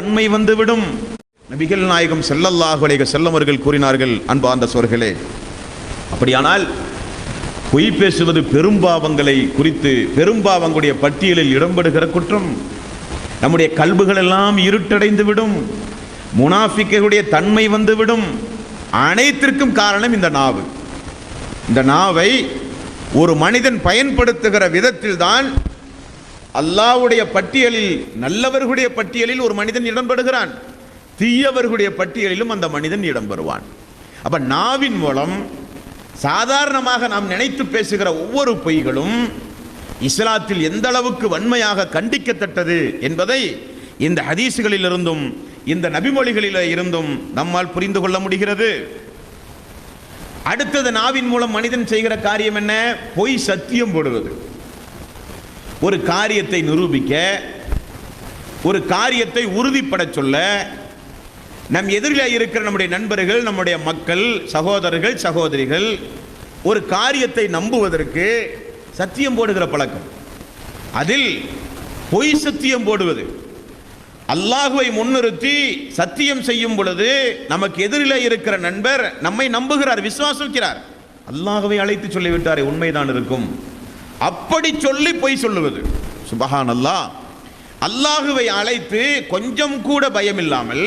தன்மை வந்துவிடும். நபிகள் நாயகம் ஸல்லல்லாஹு அலைஹி வஸல்லம் அவர்கள் கூறினார்கள், அன்பார்ந்த சோர்களே, அப்படியானால் பொய் பேசுவது பெரும்பாவங்களை குறித்து பெரும்பாவங்களுடைய பட்டியலில் இடம்பெறுகிற குற்றம். நம்முடைய கல்புகள் எல்லாம் இருட்டடைந்து விடும், முனாஃபிக்குடைய தன்மை வந்துவிடும். அனைத்திற்கும் காரணம் இந்த நாவு. இந்த நாவை ஒரு மனிதன் பயன்படுத்துகிற விதத்தில் தான் அல்லாஹ்வுடைய பட்டியலில், நல்லவர்களுடைய பட்டியலில் ஒரு மனிதன் இடம்பெறுகிறான், தீயவர்களுடைய பட்டியலிலும் அந்த மனிதன் இடம்பெறுவான். அப்ப நாவின் மூலம் சாதாரணமாக நாம் நினைத்து பேசுகிற ஒவ்வொரு பொய்களும் இஸ்லாத்தில் எந்த அளவுக்கு வன்மையாக கண்டிக்கத்தக்கது என்பதை இந்த ஹதீசுகளில் இருந்தும் இந்த நபிமொழிகளில் இருந்தும் நம்மால் புரிந்து கொள்ள முடிகிறது. அடுத்தது, நாவின் மூலம் மனிதன் செய்கிற காரியம் என்ன? பொய் சத்தியம் போடுவது. ஒரு காரியத்தை நிரூபிக்க, ஒரு காரியத்தை உறுதிப்பட சொல்ல, நம் எதிரில் இருக்கிற நம்முடைய நண்பர்கள், நம்முடைய மக்கள், சகோதரர்கள், சகோதரிகள் ஒரு காரியத்தை நம்புவதற்கு சத்தியம் போடுகிற பழக்கம். அதில் பொய் சத்தியம் போடுவது. அல்லாஹுவை முன்னிறுத்தி சத்தியம் செய்யும் பொழுது நமக்கு எதிரில் இருக்கிற நண்பர் நம்மை நம்புகிறார், விசுவாசிக்கிறார். அல்லாஹுவை அழைத்து சொல்லிவிட்டாரே, உண்மைதான் இருக்கும், அப்படி சொல்லி பொய் சொல்லுவது. சுபஹானல்லாஹ். அல்லாஹுவை அழைத்து கொஞ்சம் கூட பயம் இல்லாமல்,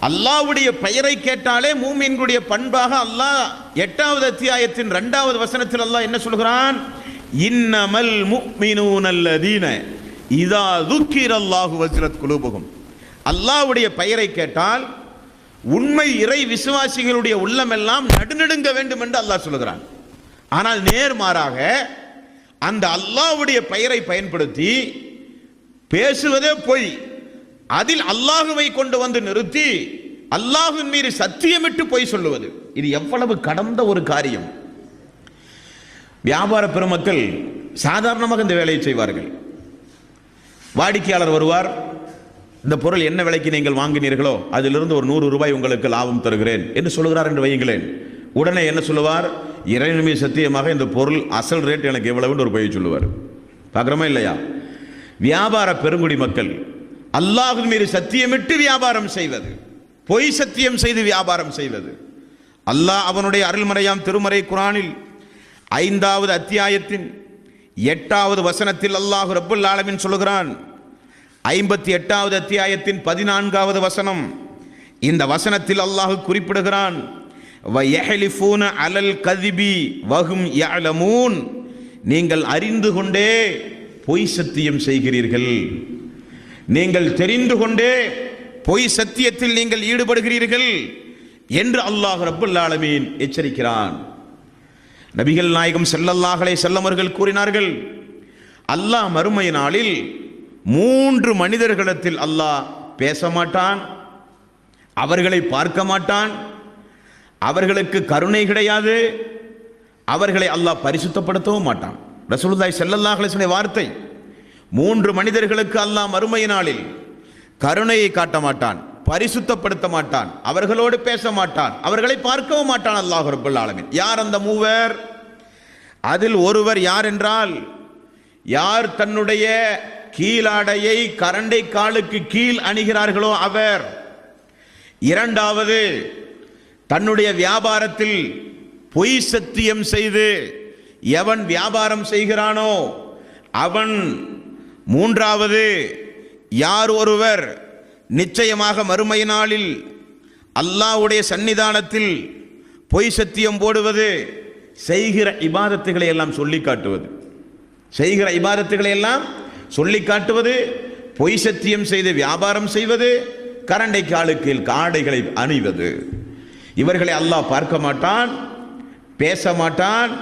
அல்லாஹ்வுடைய பெயரை கேட்டாலே மூமின்களுடைய பண்பாக அல்லாஹ் 8வது அத்தியாயத்தின் 2வது வசனத்தில் அல்லாஹ் என்ன சொல்கிறான்? இன்னமல் முஃமினூனல்லதீன இதா ذுக்கிரல்லாஹு வஜ்லத் குலூபுஹும். அல்லாஹ்வுடைய பெயரை கேட்டால் உண்மை இறை விசுவாசிகளுடைய உள்ளமெல்லாம் நடுநடுங்க வேண்டும் என்று அல்லாஹ் சொல்கிறான். ஆனால் நேர்மாறாக அந்த அல்லாஹ்வுடைய பெயரை பயன்படுத்தி பேசுவதே பொய், அதில் அல்லாஹுவை கொண்டு வந்து நிறுத்தி அல்லாஹ்வின் மீது சத்தியமிட்டு பொய் சொல்லுவது, இது எவ்வளவு கடந்த ஒரு காரியம். வியாபார பெருமக்கள் சாதாரணமாக இந்த வேலையை செய்வார்கள். வாடிக்கையாளர் வருவார், இந்த பொருள் என்ன விலைக்கு நீங்கள் வாங்கினீர்களோ அதிலிருந்து ஒரு 100 ரூபாய் உங்களுக்கு லாபம் தருகிறேன் என்று சொல்கிறார் என்று வையுங்களேன். உடனே என்ன சொல்லுவார்? இறைவன் மீது சத்தியமாக இந்த பொருள் அசல் ரேட் எனக்கு எவ்வளவுன்னு ஒரு பொய் சொல்லுவார். பார்க்குறோமா இல்லையா? வியாபார பெருங்குடி மக்கள் அல்லாஹ்வின் மீது சத்தியமிட்டு வியாபாரம் செய்வது, பொய் சத்தியம் செய்து வியாபாரம் செய்வது. அல்லாஹ் அவனுடைய அருள்மறையாம் திருமறை குர்ஆனில் 5வது அத்தியாயத்தின் 8வது வசனத்தில் அல்லாஹ் ரப்புல் ஆலமீன் சொல்கிறான். 58வது அத்தியாயத்தின் 14வது வசனம். இந்த வசனத்தில் அல்லாஹ் குறிப்பிடுகிறான், வயஹலிஃபூன அலல் கதிபி வஹும் யஅலமூன். நீங்கள் அறிந்து கொண்டே பொய் சத்தியம் செய்கிறீர்கள், நீங்கள் தெரிந்து கொண்டே பொய் சத்தியத்தில் நீங்கள் ஈடுபடுகிறீர்கள் என்று அல்லாஹ் ரப்புல் ஆலமீன் எச்சரிக்கிறான். நபிகள் நாயகம் ஸல்லல்லாஹு அலைஹி வஸல்லம் அவர்கள் கூறினார்கள், அல்லாஹ் மறுமை நாளில் 3 மனிதர்களிடத்தில் அல்லாஹ் பேச மாட்டான், அவர்களை பார்க்க மாட்டான், அவர்களுக்கு கருணை கிடையாது, அவர்களை அல்லாஹ் பரிசுத்தப்படுத்தவும் மாட்டான். ரசூலுல்லாஹி ஸல்லல்லாஹு அலைஹி வஸல்லம் வார்த்தை. 3 மனிதர்களுக்கு அல்லாஹ் மறுமை நாளில் கருணையை காட்ட மாட்டான், பரிசுத்தப்படுத்த மாட்டான், அவர்களோடு பேச மாட்டான், அவர்களை பார்க்கவும் மாட்டான் அல்லாஹ் ரப்பல் ஆலமீன். யார் அந்த 3? அதில் ஒருவர் யார் என்றால், யார் தன்னுடைய கீழாடையை கரண்டை காலுக்கு கீழ் அணிகிறார்களோ அவர். 2வது, தன்னுடைய வியாபாரத்தில் பொய் சத்தியம் செய்து எவன் வியாபாரம் செய்கிறானோ அவன். 3வது, யார் ஒருவர் நிச்சயமாக மறுமை நாளில் அல்லாஹ்வுடைய சன்னிதானத்தில் பொய் சத்தியம் போடுவது, செய்கிற இபாதத்துகளை எல்லாம் சொல்லி காட்டுவது, செய்கிற இபாதத்துகளை எல்லாம் சொல்லி காட்டுவது, பொய் சத்தியம் செய்து வியாபாரம் செய்வது, கரண்டை காலுக்கு காடைகளை அணிவது. இவர்களை அல்லாஹ் பார்க்க மாட்டான், பேச மாட்டான்,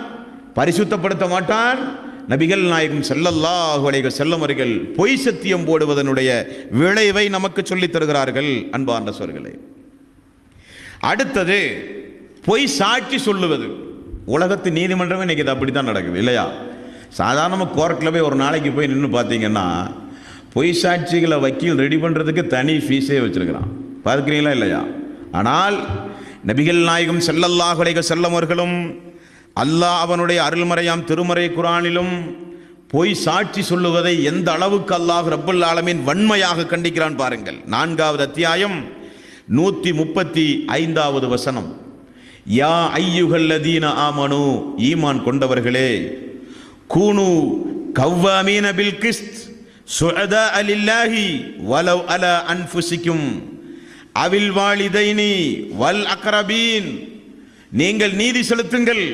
பரிசுத்தப்படுத்த மாட்டான். நபிகள் நாயகம் ஸல்லல்லாஹு அலைஹி வஸல்லம் அவர்கள் பொய் சத்தியம் போடுவதனுடைய விளைவை நமக்கு சொல்லித் தருகிறார்கள். அன்பார்ந்த சகோதரர்களே, அடுத்தது பொய் சாட்சி சொல்லுவது. உலகத்து நீதிமன்றமே இன்னைக்கு இது அப்படித்தான் நடக்குது இல்லையா? சாதாரணமாக கோர்ட்டில் போய் ஒரு நாளைக்கு போய் நின்று பார்த்தீங்கன்னா பொய் சாட்சிகளை வக்கீல் ரெடி பண்ணுறதுக்கு தனி ஃபீஸே வச்சிருக்கிறான். பார்க்குறீங்களா இல்லையா? ஆனால் நபிகள் நாயகம் ஸல்லல்லாஹு அலைஹி வஸல்லம் அவர்களும் அல்லாஹ் அவனுடைய அருள்மறையாம் திருமறை குர்ஆனிலும் பொய் சாட்சி சொல்லுவதை எந்த அளவுக்கு அல்லாஹ் ரப்பல் ஆலமீன் வன்மையாக கண்டிக்கிறான் பாருங்கள். 4வது அத்தியாயம் 135வது வசனம். யா ஐயுஹல்லதீன ஆமனு, ஈமான் கொண்டவர்களே, கூனு கவ்வாமீன பில் கிஸ்த் சுஅதா லில்லாஹி வலவ் அலா அன்ஃபுசிக்கும் அவில் வாலிதைனி வல் அக்ரபீன், நீங்கள் நீதி செலுத்துங்கள்,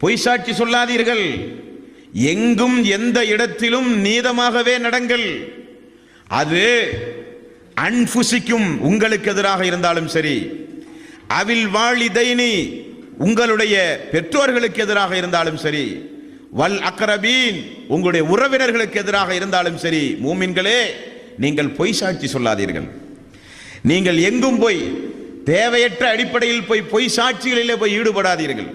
பொய் சாட்சி சொல்லாதீர்கள், எங்கும் எந்த இடத்திலும் நீதமாகவே நடங்கள். அது அன்ஃபுசிக்கும் உங்களுக்கு எதிராக இருந்தாலும் சரி, அவில் வாலிதைனி உங்களுடைய பெற்றோர்களுக்கு எதிராக இருந்தாலும் சரி, வல் அக்ரபீன் உங்களுடைய உறவினர்களுக்கு எதிராக இருந்தாலும் சரி, மூமின்களே நீங்கள் பொய் சாட்சி சொல்லாதீர்கள். நீங்கள் எங்கும் போய் தேவையற்ற அடிப்படையில் பொய் சாட்சிகளிலே போய் ஈடுபடாதீர்கள்.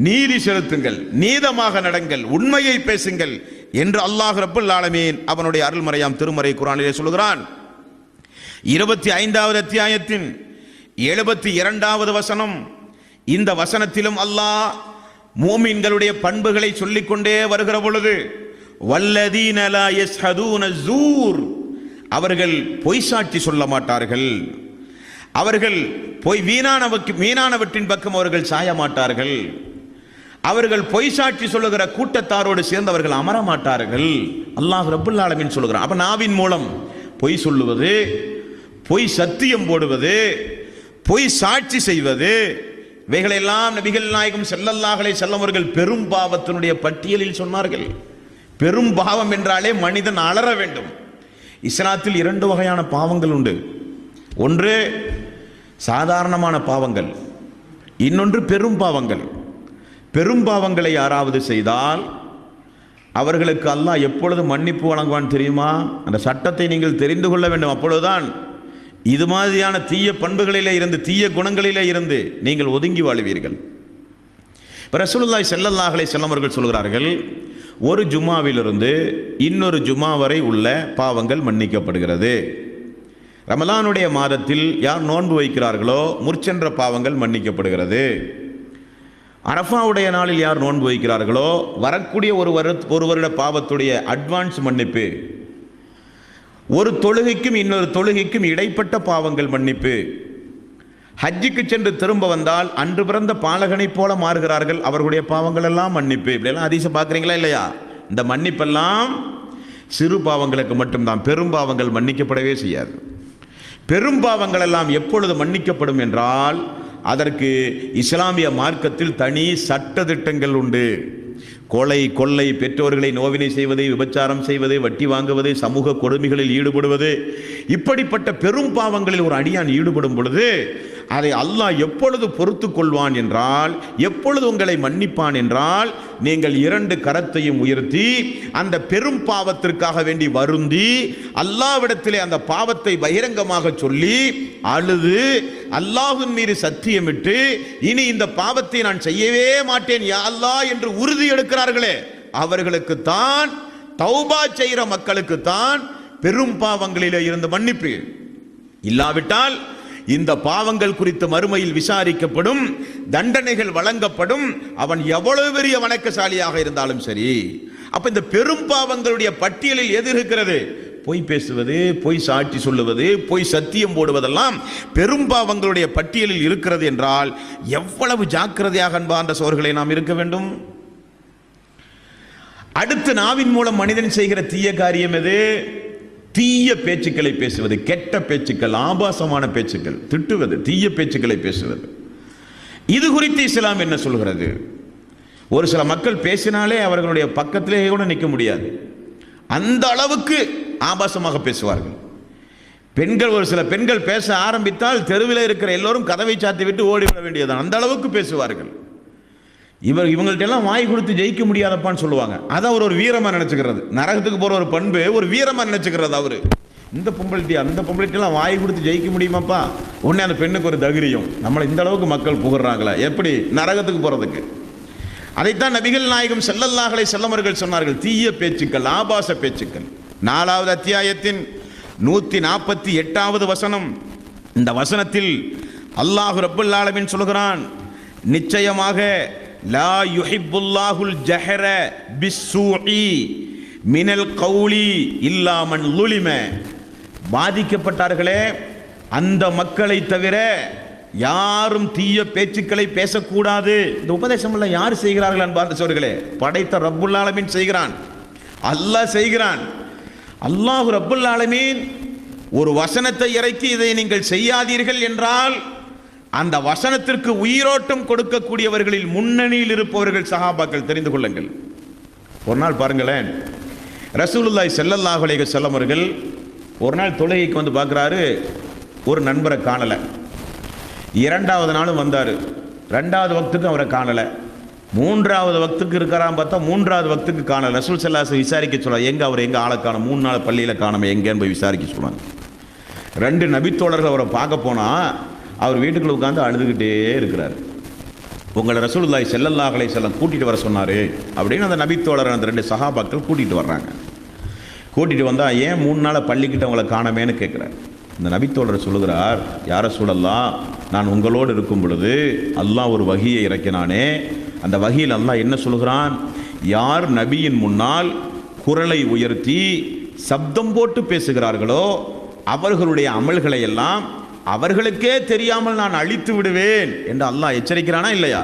நீதி செலுத்துங்கள், நீதமாக நடங்கள், உண்மையை பேசுங்கள் என்று அல்லாஹ் ரப்பல் ஆலமீன் அவனுடைய அருள்மறையாம் திருமறை குர்ஆனிலே சொல்கிறான். 25வது அத்தியாயத்தின் 72வது வசனம். இந்த வசனத்திலும் அல்லாஹ் மூமின்களுடைய பண்புகளை சொல்லிக்கொண்டே வருகிற பொழுது, வல்லதீன லா யஸ்ஹதூன ஸூர், அவர்கள் பொய் சாட்சி சொல்ல மாட்டார்கள், அவர்கள் வீணானவற்றின் பக்கம் அவர்கள் சாய மாட்டார்கள், அவர்கள் பொய் சாட்சி சொல்லுகிற கூட்டத்தாரோடு சேர்ந்தவர்கள் அமர மாட்டார்கள். அல்லாஹ் ரப்பல் ஆலமீன் சொல்லுகிறான். அப்ப நாவின் மூலம் பொய் சொல்லுவது, பொய் சத்தியம் போடுவது, பொய் சாட்சி செய்வது, இவைகளெல்லாம் நபிகள் நாயகம் ஸல்லல்லாஹு அலைஹி வஸல்லம் அவர்கள் பெரும் பாவத்தினுடைய பட்டியலில் சொன்னார்கள். பெரும் பாவம் என்றாலே மனிதன் அலற வேண்டும். இஸ்லாத்தில் 2 வகையான பாவங்கள் உண்டு. ஒன்று சாதாரணமான பாவங்கள், இன்னொன்று பெரும் பாவங்கள். பெரும் பாவங்களை யாராவது செய்தால் அவர்களுக்கு அல்லாஹ் எப்பொழுது மன்னிப்பு வழங்குவான் தெரியுமா? அந்த சட்டத்தை நீங்கள் தெரிந்து கொள்ள வேண்டும். அப்பொழுதுதான் இது மாதிரியான தீய பண்புகளிலே இருந்து, தீய குணங்களிலே இருந்து நீங்கள் ஒதுங்கி வாழுவீர்கள். ரசூலுல்லாஹி ஸல்லல்லாஹு அலைஹி வஸல்லம் அவர்கள் சொல்கிறார்கள், ஒரு ஜும்மாவிலிருந்து இன்னொரு ஜும்மா வரை உள்ள பாவங்கள் மன்னிக்கப்படுகிறது. ரமலானுடைய மாதத்தில் யார் நோன்பு வைக்கிறார்களோ முற்சென்ற பாவங்கள் மன்னிக்கப்படுகிறது. அரஃபாவுடைய நாளில் யார் நோன்பு வைக்கிறார்களோ வரக்கூடிய ஒரு வருட பாவத்துடைய அட்வான்ஸ் மன்னிப்பு. ஒரு தொழுகைக்கும் இன்னொரு தொழுகைக்கும் இடைப்பட்ட பாவங்கள் மன்னிப்பு. ஹஜ்ஜுக்கு சென்று திரும்ப வந்தால் அன்று பிறந்த பாலகனை போல மாறுகிறார்கள், அவர்களுடைய பாவங்கள் எல்லாம் மன்னிப்பு. இப்படியெல்லாம் ஹதீஸை பார்க்குறீங்களா இல்லையா? இந்த மன்னிப்பெல்லாம் சிறு பாவங்களுக்கு மட்டும்தான், பெரும் பாவங்கள் மன்னிக்கப்படவே செய்யாது. பெரும் பாவங்கள் எல்லாம் எப்பொழுது மன்னிக்கப்படும் என்றால் அதற்கு இஸ்லாமிய மார்க்கத்தில் தனி சட்ட திட்டங்கள் உண்டு. கொலை, கொள்ளை, பெற்றோர்களை நோவினை செய்வது, விபச்சாரம் செய்வது, வட்டி வாங்குவது, சமூக கொடுமைகளில் ஈடுபடுவது, இப்படிப்பட்ட பெரும் பாவங்களில் ஒரு அடியான் ஈடுபடும் பொழுது அதை அல்லாஹ் எப்பொழுது பொறுத்து கொள்வான் என்றால், எப்பொழுது உங்களை மன்னிப்பான் என்றால், நீங்கள் 2 கரத்தையும் உயர்த்தி அந்த பெரும் பாவத்திற்காக வேண்டி வருந்தி அல்லாஹ்விடத்திலே அந்த பாவத்தை பகிரங்கமாக சொல்லி அழுது அல்லாஹ்வின் மீது சத்தியமிட்டு இனி இந்த பாவத்தை நான் செய்யவே மாட்டேன் யா அல்லாஹ் என்று உறுதி எடுக்கிறார்களே, அவர்களுக்கு தான், தௌபா செய்கிற மக்களுக்கு தான் பெரும் பாவங்களிலே இருந்து மன்னிப்பு. இல்லாவிட்டால் இந்த பாவங்கள் குறித்து மறுமையில் விசாரிக்கப்படும், தண்டனைகள் வழங்கப்படும், அவன் எவ்வளவு பெரிய வணக்கசாலியாக இருந்தாலும் சரி. அப்ப இந்த பெரும் பாவங்களுடைய பட்டியலில் எது இருக்கிறது? பொய் பேசுவது, பொய் சாட்சி சொல்லுவது, பொய் சத்தியம் போடுவதெல்லாம் பெரும் பாவங்களுடைய பட்டியலில் இருக்கிறது என்றால் எவ்வளவு ஜாக்கிரதையாக அன்பார்ந்த சோர்களை நாம் இருக்க வேண்டும். அடுத்து நாவின் மூலம் மனிதன் செய்கிற தீய காரியம் எது? தீய பேச்சுக்களை பேசுவது, கெட்ட பேச்சுக்கள், ஆபாசமான பேச்சுக்கள், திட்டுவது, தீய பேச்சுக்களை பேசுவது. இது குறித்து இஸ்லாம் என்ன சொல்கிறது? ஒரு சில மக்கள் பேசினாலே அவர்களுடைய பக்கத்திலே கூட நிற்க முடியாது, அந்த அளவுக்கு ஆபாசமாக பேசுவார்கள். பெண்கள், ஒரு சில பெண்கள் பேச ஆரம்பித்தால் தெருவில் இருக்கிற எல்லோரும் கதவை சாத்தி விட்டு ஓடிவிட வேண்டியதான், அந்த அளவுக்கு பேசுவார்கள். இவங்கள்ட்ட எல்லாம் வாய் கொடுத்து ஜெயிக்க முடியாதப்பான்னு சொல்லுவாங்க. அதை அவர் ஒரு வீரமா நினைச்சுக்கிறது. நரகத்துக்கு போற ஒரு பண்பு ஒரு வீரமா நினைச்சுக்கிறது. அவரு இந்த பொம்பளிட்டி அந்த பொம்பளிட்டெல்லாம் வாய் கொடுத்து ஜெயிக்க முடியுமாப்பா? உடனே அந்த பெண்ணுக்கு ஒரு தைரியம், நம்மளை இந்த அளவுக்கு மக்கள் புகழ்றாங்களா, எப்படி நரகத்துக்கு போறதுக்கு? அதைத்தான் நபிகள் நாயகம் ஸல்லல்லாஹு அலைஹி வஸல்லம் அவர்கள் சொன்னார்கள், தீய பேச்சுக்கள், ஆபாச பேச்சுக்கள். 4வது அத்தியாயத்தின் 148வது வசனம். இந்த வசனத்தில் அல்லாஹ் ரப்பல் ஆலமீன் சொல்கிறான், நிச்சயமாக லா யுஹிப்புல்லாஹுல் ஜஹர பிஸ்ஸூஇ மினல் கௌலி இல்லா மன் லுலிம. பாதிக்கப்பட்டார்களே அந்த மக்களை தவிர யாரும் தீய பேச்சுக்களை பேசக்கூடாது. இந்த உபதேசம் எல்லாம் யார் செய்கிறார்கள் அன்பார்ந்த சகோதரர்களே? படைத்த ரப்புல் ஆலமீன் செய்கிறான், அல்லாஹ் செய்கிறான். அல்லாஹ் ரப்புல் ஆலமீன் ஒரு வசனத்தை இறக்கி இதை நீங்கள் செய்யாதீர்கள் என்றால் அந்த வசனத்திற்கு உயிரோட்டம் கொடுக்கக்கூடியவர்களில் முன்னணியில் இருப்பவர்கள் சஹாபாக்கள், தெரிந்து கொள்ளுங்கள். ஒரு நாள் பாருங்களேன், ரசூலுல்லாஹி ஸல்லல்லாஹு அலைஹி வஸல்லம் அவர்கள் ஒரு நாள் தொழுகைக்கு வந்து பார்க்குறாரு, ஒரு நண்பரை காணலை. இரண்டாவது நாளும் வந்தார், ரெண்டாவது வக்துக்கு அவரை காணலை. மூன்றாவது வக்துக்கு இருக்கிறான் பார்த்தா மூன்றாவது வக்துக்கு காணலை. ரசூல் ஸல்லல்லாஹு அலைஹி வஸல்லம் விசாரிக்க சொல்கிறார், எங்கே அவர் எங்கே ஆளை காணும், 3 நாள் பள்ளியில் காணாம எங்கேன்னு போய் விசாரிக்க சொல்லுவாங்க. 2 நபித்தோழர்கள் அவரை பார்க்க போனால் அவர் வீட்டுக்குள்ள உட்காந்து அழுதுகிட்டே இருக்கிறார். உங்களை ரசூலுல்லாஹி ஸல்லல்லாஹு அலைஹி வஸல்லம் கூட்டிகிட்டு வர சொன்னார் அப்படின்னு அந்த நபித்தோழர் அந்த 2 சஹாபாக்கள் கூட்டிகிட்டு வர்றாங்க. கூட்டிகிட்டு வந்தால் ஏன் 3 நாளை பள்ளிக்கிட்ட அவங்களை காணமேன்னு கேட்குறார். இந்த நபித்தோழர் சொல்லுகிறார், யார சூழல்லாம், நான் உங்களோடு இருக்கும் பொழுது அல்லாஹ் ஒரு வஹியை இறக்கினானே, அந்த வஹியில் அல்லாஹ் என்ன சொல்கிறான், யார் நபியின் முன்னால் குரலை உயர்த்தி சப்தம் போட்டு பேசுகிறார்களோ அவர்களுடைய அமல்களை எல்லாம் அவர்களுக்கே தெரியாமல் நான் அழித்து விடுவேன் என்று அல்லாஹ் எச்சரிக்கிறானா இல்லையா?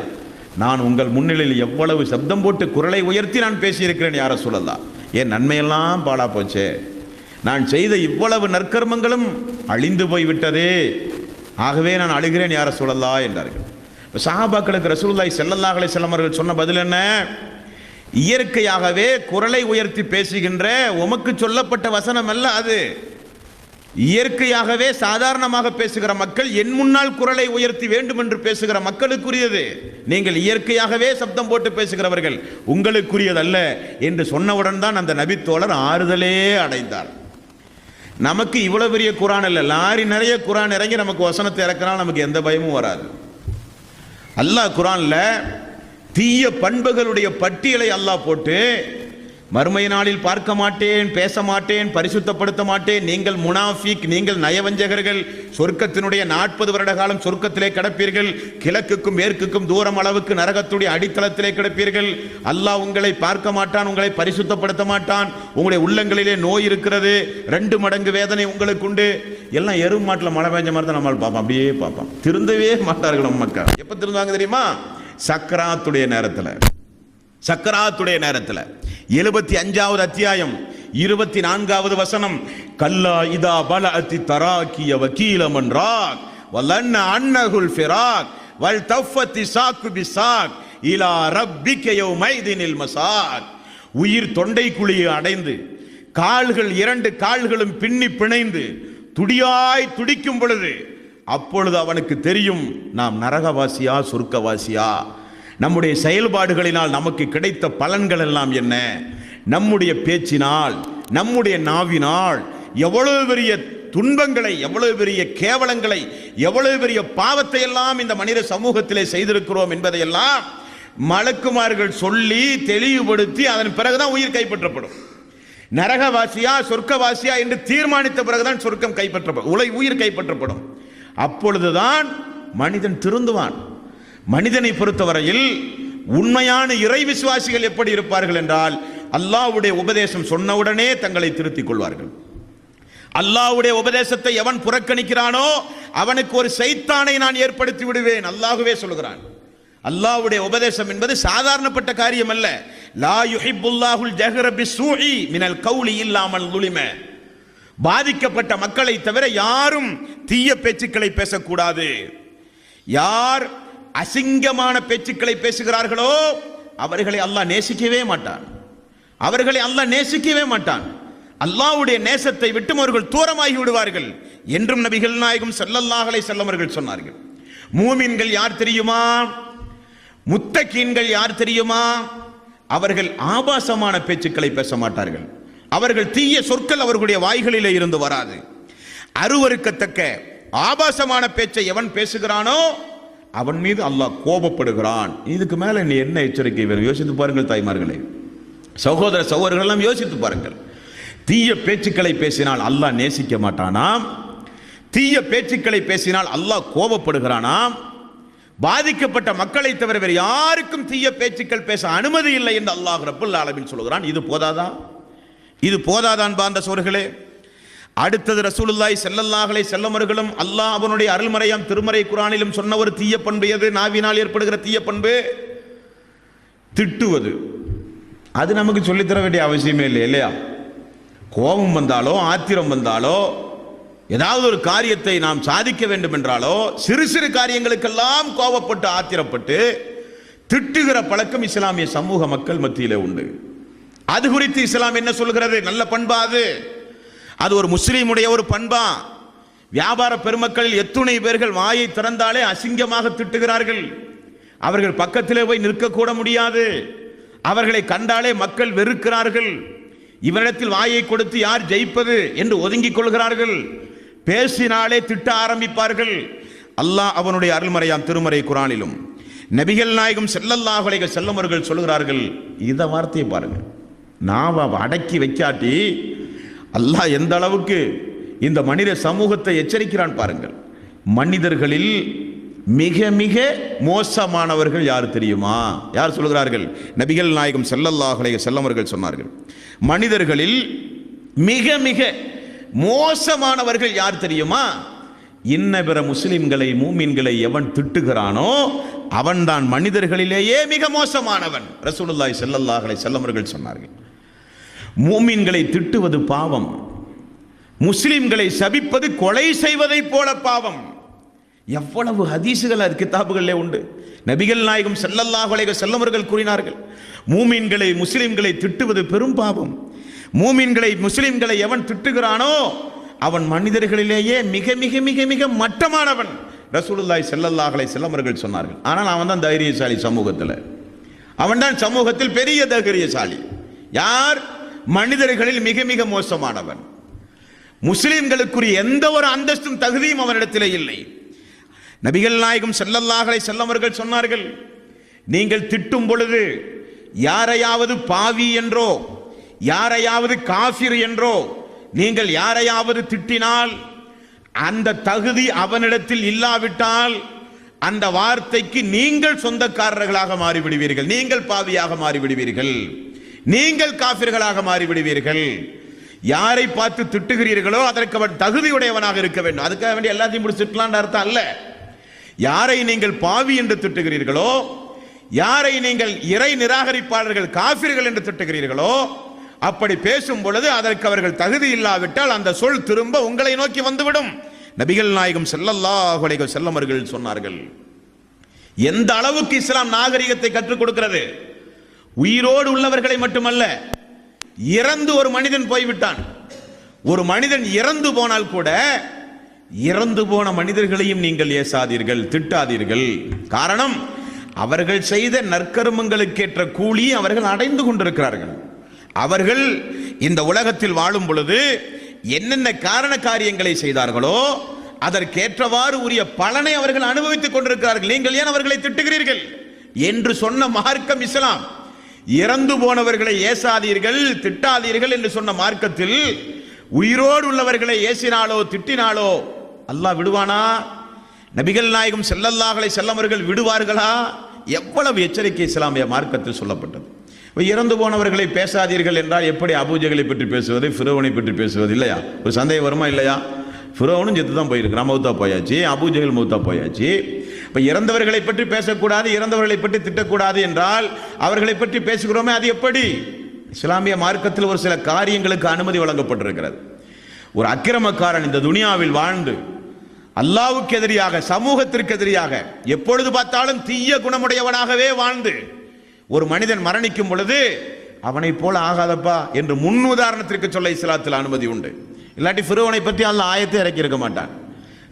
நான் உங்கள் முன்னிலையில் எவ்வளவு சப்தம் போட்டு குரலை உயர்த்தி நான் பேசியிருக்கிறேன் யார சொல்லலாம், என் நன்மையெல்லாம் பாழா போச்சே, நான் செய்த இவ்வளவு நற்கர்மங்களும் அழிந்து போய்விட்டதே, ஆகவே நான் அழுகிறேன் யார சொல்லலாம் என்றார்கள். சஹாபாக்களுக்கு ரசூலுல்லாஹி ஸல்லல்லாஹு அலைஹி வஸல்லம் அவர்கள் சொன்ன பதில் என்ன? இயற்கையாகவே குரலை உயர்த்தி பேசுகின்ற உமக்கு சொல்லப்பட்ட வசனம் அல்ல அது. இயற்கையாகவே சாதாரணமாக பேசுகிற மக்கள் என் முன்னால் குரலை உயர்த்தி வேண்டும் என்று பேசுகிற மக்களுக்குரியது. நீங்கள் இயற்கையாகவே சப்தம் போட்டு பேசுகிறவர்கள், உங்களுக்குரியதல்ல என்று சொன்னவுடன் தான் அந்த நபித்தோழர் ஆறுதலே அடைந்தார். நமக்கு இவ்வளவு பெரிய குரான் இல்லை, லாரி நிறைய குரான் இறங்கி நமக்கு வசனத்தை இறக்கினால் நமக்கு எந்த பயமும் வராது. அல்லாஹ் குரான்ல தீய பண்புகளுடைய பட்டியலை அல்லாஹ் போட்டு மறுமை நாளில் பார்க்க மாட்டேன், பேச மாட்டேன், பரிசுத்தப்படுத்த மாட்டேன், நீங்கள் முனாஃபிக், நீங்கள் நயவஞ்சகர்கள், சொர்க்கத்தினுடைய 40 வருட காலம் சொர்க்கத்திலே கிடப்பீர்கள், கிழக்குக்கும் மேற்குக்கும் தூரம் அளவுக்கு நரகத்துடைய அடித்தளத்திலே கிடப்பீர்கள், அல்லாஹ் உங்களை பார்க்க மாட்டான், உங்களை பரிசுத்தப்படுத்த மாட்டான், உங்களுடைய உள்ளங்களிலே நோய் இருக்கிறது, 2 மடங்கு வேதனை உங்களுக்கு உண்டு. எல்லாம் எருவு மாட்டில் மழை பெஞ்ச மாதிரி தான் நம்மளால் பார்ப்போம், அப்படியே பார்ப்போம். திருந்தவே மாட்டார்கள் நம்ம மக்கள். எப்போ திருந்துவாங்க தெரியுமா? சக்கராத்துடைய நேரத்தில். சக்கராத்துடைய நேரத்தில் 75வது அத்தியாயம் 24வது வசனம், கல்லா இதா பலஅத்தி தராக்கிய வகீலமன் ராக் வலன்ன அன்னகுல் ஃபிராக் வல் தஃபத்தி சாக்கு பிசாக் இலா ரப்பிக யௌமைதினில் மசாக். உயிர் தொண்டை குழியை அடைந்து கால்கள் 2 கால்களும் பின்னி பிணைந்து துடியாய் துடிக்கும் பொழுது அப்பொழுது அவனுக்கு தெரியும் நாம் நரகவாசியா சொர்க்கவாசியா, நம்முடைய செயல்பாடுகளினால் நமக்கு கிடைத்த பலன்கள் எல்லாம் என்ன, நம்முடைய பேச்சினால் நம்முடைய நாவினால் எவ்வளவு பெரிய துன்பங்களை, எவ்வளவு பெரிய கேவலங்களை, எவ்வளவு பெரிய பாவத்தை எல்லாம் இந்த மனித சமூகத்திலே செய்திருக்கிறோம் என்பதையெல்லாம் மலக்குமார்கள் சொல்லி தெளிவுபடுத்தி அதன் பிறகுதான் உயிர் கைப்பற்றப்படும். நரகவாசியா சொர்க்கவாசியா என்று தீர்மானித்த பிறகுதான் சொர்க்கம் கைப்பற்றப்படும், உயிர் கைப்பற்றப்படும். அப்பொழுதுதான் மனிதன் திருந்துவான். மனிதனை பொறுத்தவரையில் உண்மையான இறை விசுவாசிகள் எப்படி இருப்பார்கள் என்றால், அல்லாஹ்வுடைய உபதேசம் சொன்னவுடனே தங்களை திருத்திக் கொள்வார்கள். அல்லாஹ்வுடைய உபதேசத்தை எவன் புறக்கணிக்கிறானோ அவனுக்கு ஒரு சைத்தானை நான் ஏற்படுத்தி விடுவேன், அல்லாஹ்வே சொல்கிறான். அல்லாஹ்வுடைய உபதேசம் என்பது சாதாரணப்பட்ட காரியம் அல்ல. லா யுஹிப்புல்லாஹுல் ஜஹர பிஸ்ஸூஇ மினல் கௌலி இல்லா மன் லுலிம. பாதிக்கப்பட்ட மக்களை தவிர யாரும் தீய பேச்சுக்களை பேசக்கூடாது. யார் அசிங்கமான பேச்சுக்களை பேசுகிறார்களோ அவர்களை அல்லாஹ் நேசிக்கவே மாட்டான், அவர்களை அல்லாஹ் நேசிக்கவே மாட்டான். அல்லாஹ்வுடைய நேசத்தை விட்டு அவர்கள் தூரமாகி விடுவார்கள் என்றும் நபிகள் நாயகம் ஸல்லல்லாஹு அலைஹி வஸல்லம் அவர்கள் சொன்னார்கள். மூமின்கள் யார் தெரியுமா? முத்தகீன்கள் யார் தெரியுமா? அவர்கள் ஆபாசமான பேச்சுக்களை பேச மாட்டார்கள். அவர்கள் தீய சொற்கள் அவர்களுடைய வாய்களிலே இருந்து வராது. அருவருக்கத்தக்க ஆபாசமான பேச்சை எவன் பேசுகிறானோ அவன் மீது அல்லாஹ் கோபப்படுகிறான். இதுக்கு மேல நீ என்ன எச்சரிக்கை வேணும்? யோசித்து பாருங்கள் தாய்மார்களே, சகோதர சகோதரர்கள் எல்லாம் யோசித்து பாருங்கள். தீய பேச்சுக்களை பேசினால் அல்லாஹ் நேசிக்க மாட்டானாம், தீய பேச்சுக்களை பேசினால் அல்லாஹ் கோபப்படுகிறானாம். பாதிக்கப்பட்ட மக்களை தவிர வேறு யாருக்கும் தீய பேச்சுக்கள் பேச அனுமதி இல்லை என்று அல்லாஹ் ரப்பல் ஆலமீன் சொல்கிறான். இது போதாதா? இது போதாதான் பாந்த சோர்களே? அடுத்தது ரசூலுல்லாஹி ஸல்லல்லாஹு அலைஹி வஸல்லம் அவர்களும் அல்லாஹ் அவனுடைய அருள்மறையாம் திருமறை குர்ஆனிலும் சொன்ன ஒரு தீய பண்பு எது? நாவினால் ஏற்படுகிற தீய பண்பு திட்டுவது. அது நமக்கு சொல்லித்தர வேண்டிய அவசியமே இல்லை இல்லையா? கோபம் வந்தாலோ ஆத்திரம் வந்தாலோ ஏதாவது ஒரு காரியத்தை நாம் சாதிக்க வேண்டும் என்றாலோ சிறு சிறு காரியங்களுக்கெல்லாம் கோபப்பட்டு ஆத்திரப்பட்டு திட்டுகிற பழக்கம் இஸ்லாமிய சமூக மக்கள் மத்தியிலே உண்டு. அது குறித்து இஸ்லாம் என்ன சொல்கிறது? நல்ல பண்பா அது? அது ஒரு முஸ்லீமுடைய ஒரு பண்பா? வியாபார பெருமக்களில் எத்துணை பேர்கள் வாயை திறந்தாலே அசிங்கமாக திட்டுகிறார்கள். அவர்கள் பக்கத்திலே போய் நிற்கக்கூட முடியாது. அவர்களை கண்டாலே மக்கள் வெறுக்கிறார்கள். இவரிடத்தில் வாயை கொடுத்து யார் ஜெயிப்பது என்று ஒதுங்கிக் கொள்கிறார்கள். பேசினாலே திட்ட ஆரம்பிப்பார்கள். அல்லாஹ் அவனுடைய அருள்மறையாம் திருமறை குர்ஆனிலும் நபிகள் நாயகம் ஸல்லல்லாஹு அலைஹி வஸல்லம் அவர்கள் சொல்கிறார்கள். இந்த வார்த்தையை பாருங்க, நாம் அடக்கி வைக்காட்டி அல்லாஹ் எந்த அளவுக்கு இந்த மனித சமூகத்தை எச்சரிக்கிறான் பாருங்கள். மனிதர்களில் மிக மிக மோசமானவர்கள் யார் தெரியுமா? யார் சொல்கிறார்கள்? நபிகள் நாயகம் ஸல்லல்லாஹு அலைஹி வஸல்லம் அவர்கள் சொன்னார்கள், மனிதர்களில் மிக மிக மோசமானவர்கள் யார் தெரியுமா? இன்ன பிற முஸ்லிம்களை மூமின்களை எவன் திட்டுகிறானோ அவன்தான் மனிதர்களிலேயே மிக மோசமானவன். ரசூலுல்லாஹி ஸல்லல்லாஹு அலைஹி வஸல்லம் அவர்கள் சொன்னார்கள், மூமின்களை திட்டுவது பாவம், முஸ்லிம்களை சபிப்பது கொலை செய்வதை போல பாவம். எவ்வளவு ஹதீசுகள் கிதாபுகளிலே உண்டு. நபிகள் நாயகம் ஸல்லல்லாஹு அலைஹி வஸல்லம் அவர்கள் கூறினார்கள், மூமின்களை முஸ்லிம்களை திட்டுவது பெரும் பாவம். மூமின்களை முஸ்லிம்களை எவன் திட்டுகிறானோ அவன் மனிதர்களிலேயே மிக மிக மிக மிக மட்டமானவன். ரசூலுல்லாஹி ஸல்லல்லாஹு அலைஹி வஸல்லம் அவர்கள் சொன்னார்கள். ஆனால் அவன் தான் தைரியசாலி சமூகத்தில். அவன் தான் சமூகத்தில் பெரிய தைரியசாலி. யார்? மனிதர்களில் மிக மிக மோசமானவன். முஸ்லிம்களுக்குரிய எந்த ஒரு அந்தஸ்தும் தகுதியும் அவனிடத்திலே இல்லை. நபிகள் நாயகம் ஸல்லல்லாஹு அலைஹி வஸல்லம் அவர்கள் சொன்னார்கள், நீங்கள் திட்டும் பொழுது யாரையாவது பாவி என்றோ யாரையாவது காஃபிர் என்றோ நீங்கள் யாரையாவது திட்டினால் அந்த தகுதி அவனிடத்தில் இல்லாவிட்டால் அந்த வார்த்தைக்கு நீங்கள் சொந்தக்காரர்களாக மாறிவிடுவீர்கள், நீங்கள் பாவியாக மாறிவிடுவீர்கள், நீங்கள் காஃபிர்களாக மாறிவிடுவீர்கள். யாரை பார்த்து திட்டுகிறீர்களோ அதற்கு அவன் தகுதியுடையவனாக இருக்க வேண்டும். அதுக்காக வேண்டிய எல்லாத்தையும் முடிச்சு திட்டலான்னு அர்த்தம் அல்ல. யாரை நீங்கள் பாவி என்று திட்டுகிறீர்களோ, யாரை நீங்கள் இறை நிராகரிப்பாளர்கள் காஃபிர்கள் என்று திட்டுகிறீர்களோ, அப்படி பேசும் பொழுது அதற்கு அவர்கள் தகுதி இல்லாவிட்டால் அந்த சொல் திரும்ப உங்களை நோக்கி வந்துவிடும். நபிகள் நாயகம் ஸல்லல்லாஹு அலைஹி வஸல்லம் அவர்கள் சொன்னார்கள். எந்த அளவுக்கு இஸ்லாம் நாகரிகத்தை கற்றுக் கொடுக்கிறது! உயிரோடு உள்ளவர்களை மட்டுமல்ல, இறந்து ஒரு மனிதன் போய்விட்டான், ஒரு மனிதன் இறந்து போனால் கூட இறந்து போன மனிதர்களையும் நீங்கள் ஏசாதீர்கள், திட்டாதீர்கள். காரணம், அவர்கள் செய்த நற்கர்மங்களுக்கேற்ற கூலி அவர்கள் அடைந்து கொண்டிருக்கிறார்கள். அவர்கள் இந்த உலகத்தில் வாழும் பொழுது என்னென்ன காரண காரியங்களை செய்தார்களோ அதற்கேற்றவாறு உரிய பலனை அவர்கள் அனுபவித்துக் கொண்டிருக்கிறார்கள். நீங்கள் ஏன் அவர்களை திட்டுகிறீர்கள் என்று சொன்ன மார்க்கம் இஸ்லாம். இறந்து போனவர்களை ஏசாதீர்கள், திட்டாதீர்கள் என்று சொன்ன மார்க்கத்தில் உயிரோடு உள்ளவர்களை ஏசினாலோ திட்டினாலோ அல்லாஹ் விடுவானா? நபிகள் நாயகம் ஸல்லல்லாஹு அலைஹி வஸல்லம் அவர்கள் விடுவார்களா? எவ்வளவு எச்சரிக்கை இஸ்லாமிய மார்க்கத்தில் சொல்லப்பட்டது. இறந்து போனவர்களை பேசாதீர்கள் என்றால் எப்படி அபூஜகளை பற்றி பேசுவது, ஃபிரௌனை பற்றி பேசுவது? இல்லையா? ஒரு சந்தேகம் வருமா இல்லையா? ஃபிரௌனும் செத்து தான் போயிருக்கிறான், மௌத்தா போயாச்சு. அபூஜகள் மௌத்தா போயாச்சு. இப்போ இறந்தவர்களை பற்றி பேசக்கூடாது, இறந்தவர்களை பற்றி திட்டக்கூடாது என்றால் அவர்களை பற்றி பேசுகிறோமே, அது எப்படி? இஸ்லாமிய மார்க்கத்தில் ஒரு சில காரியங்களுக்கு அனுமதி வழங்கப்பட்டிருக்கிறது. ஒரு அக்கிரமக்காரன் இந்த துனியாவில் வாழ்ந்து அல்லாஹ்வுக்கு எதிரியாக, சமூகத்திற்கு எதிரியாக, எப்பொழுது பார்த்தாலும் தீய குணமுடையவனாகவே வாழ்ந்து ஒரு மனிதன் மரணிக்கும் பொழுது அவனை போல ஆகாதப்பா என்று முன் உதாரணத்திற்கு சொல்ல இஸ்லாத்தில் அனுமதி உண்டு. இல்லாட்டி ஃபிரௌனை பற்றி அல்லாஹ் ஆயத்தை இறக்கி இருக்க மாட்டான்.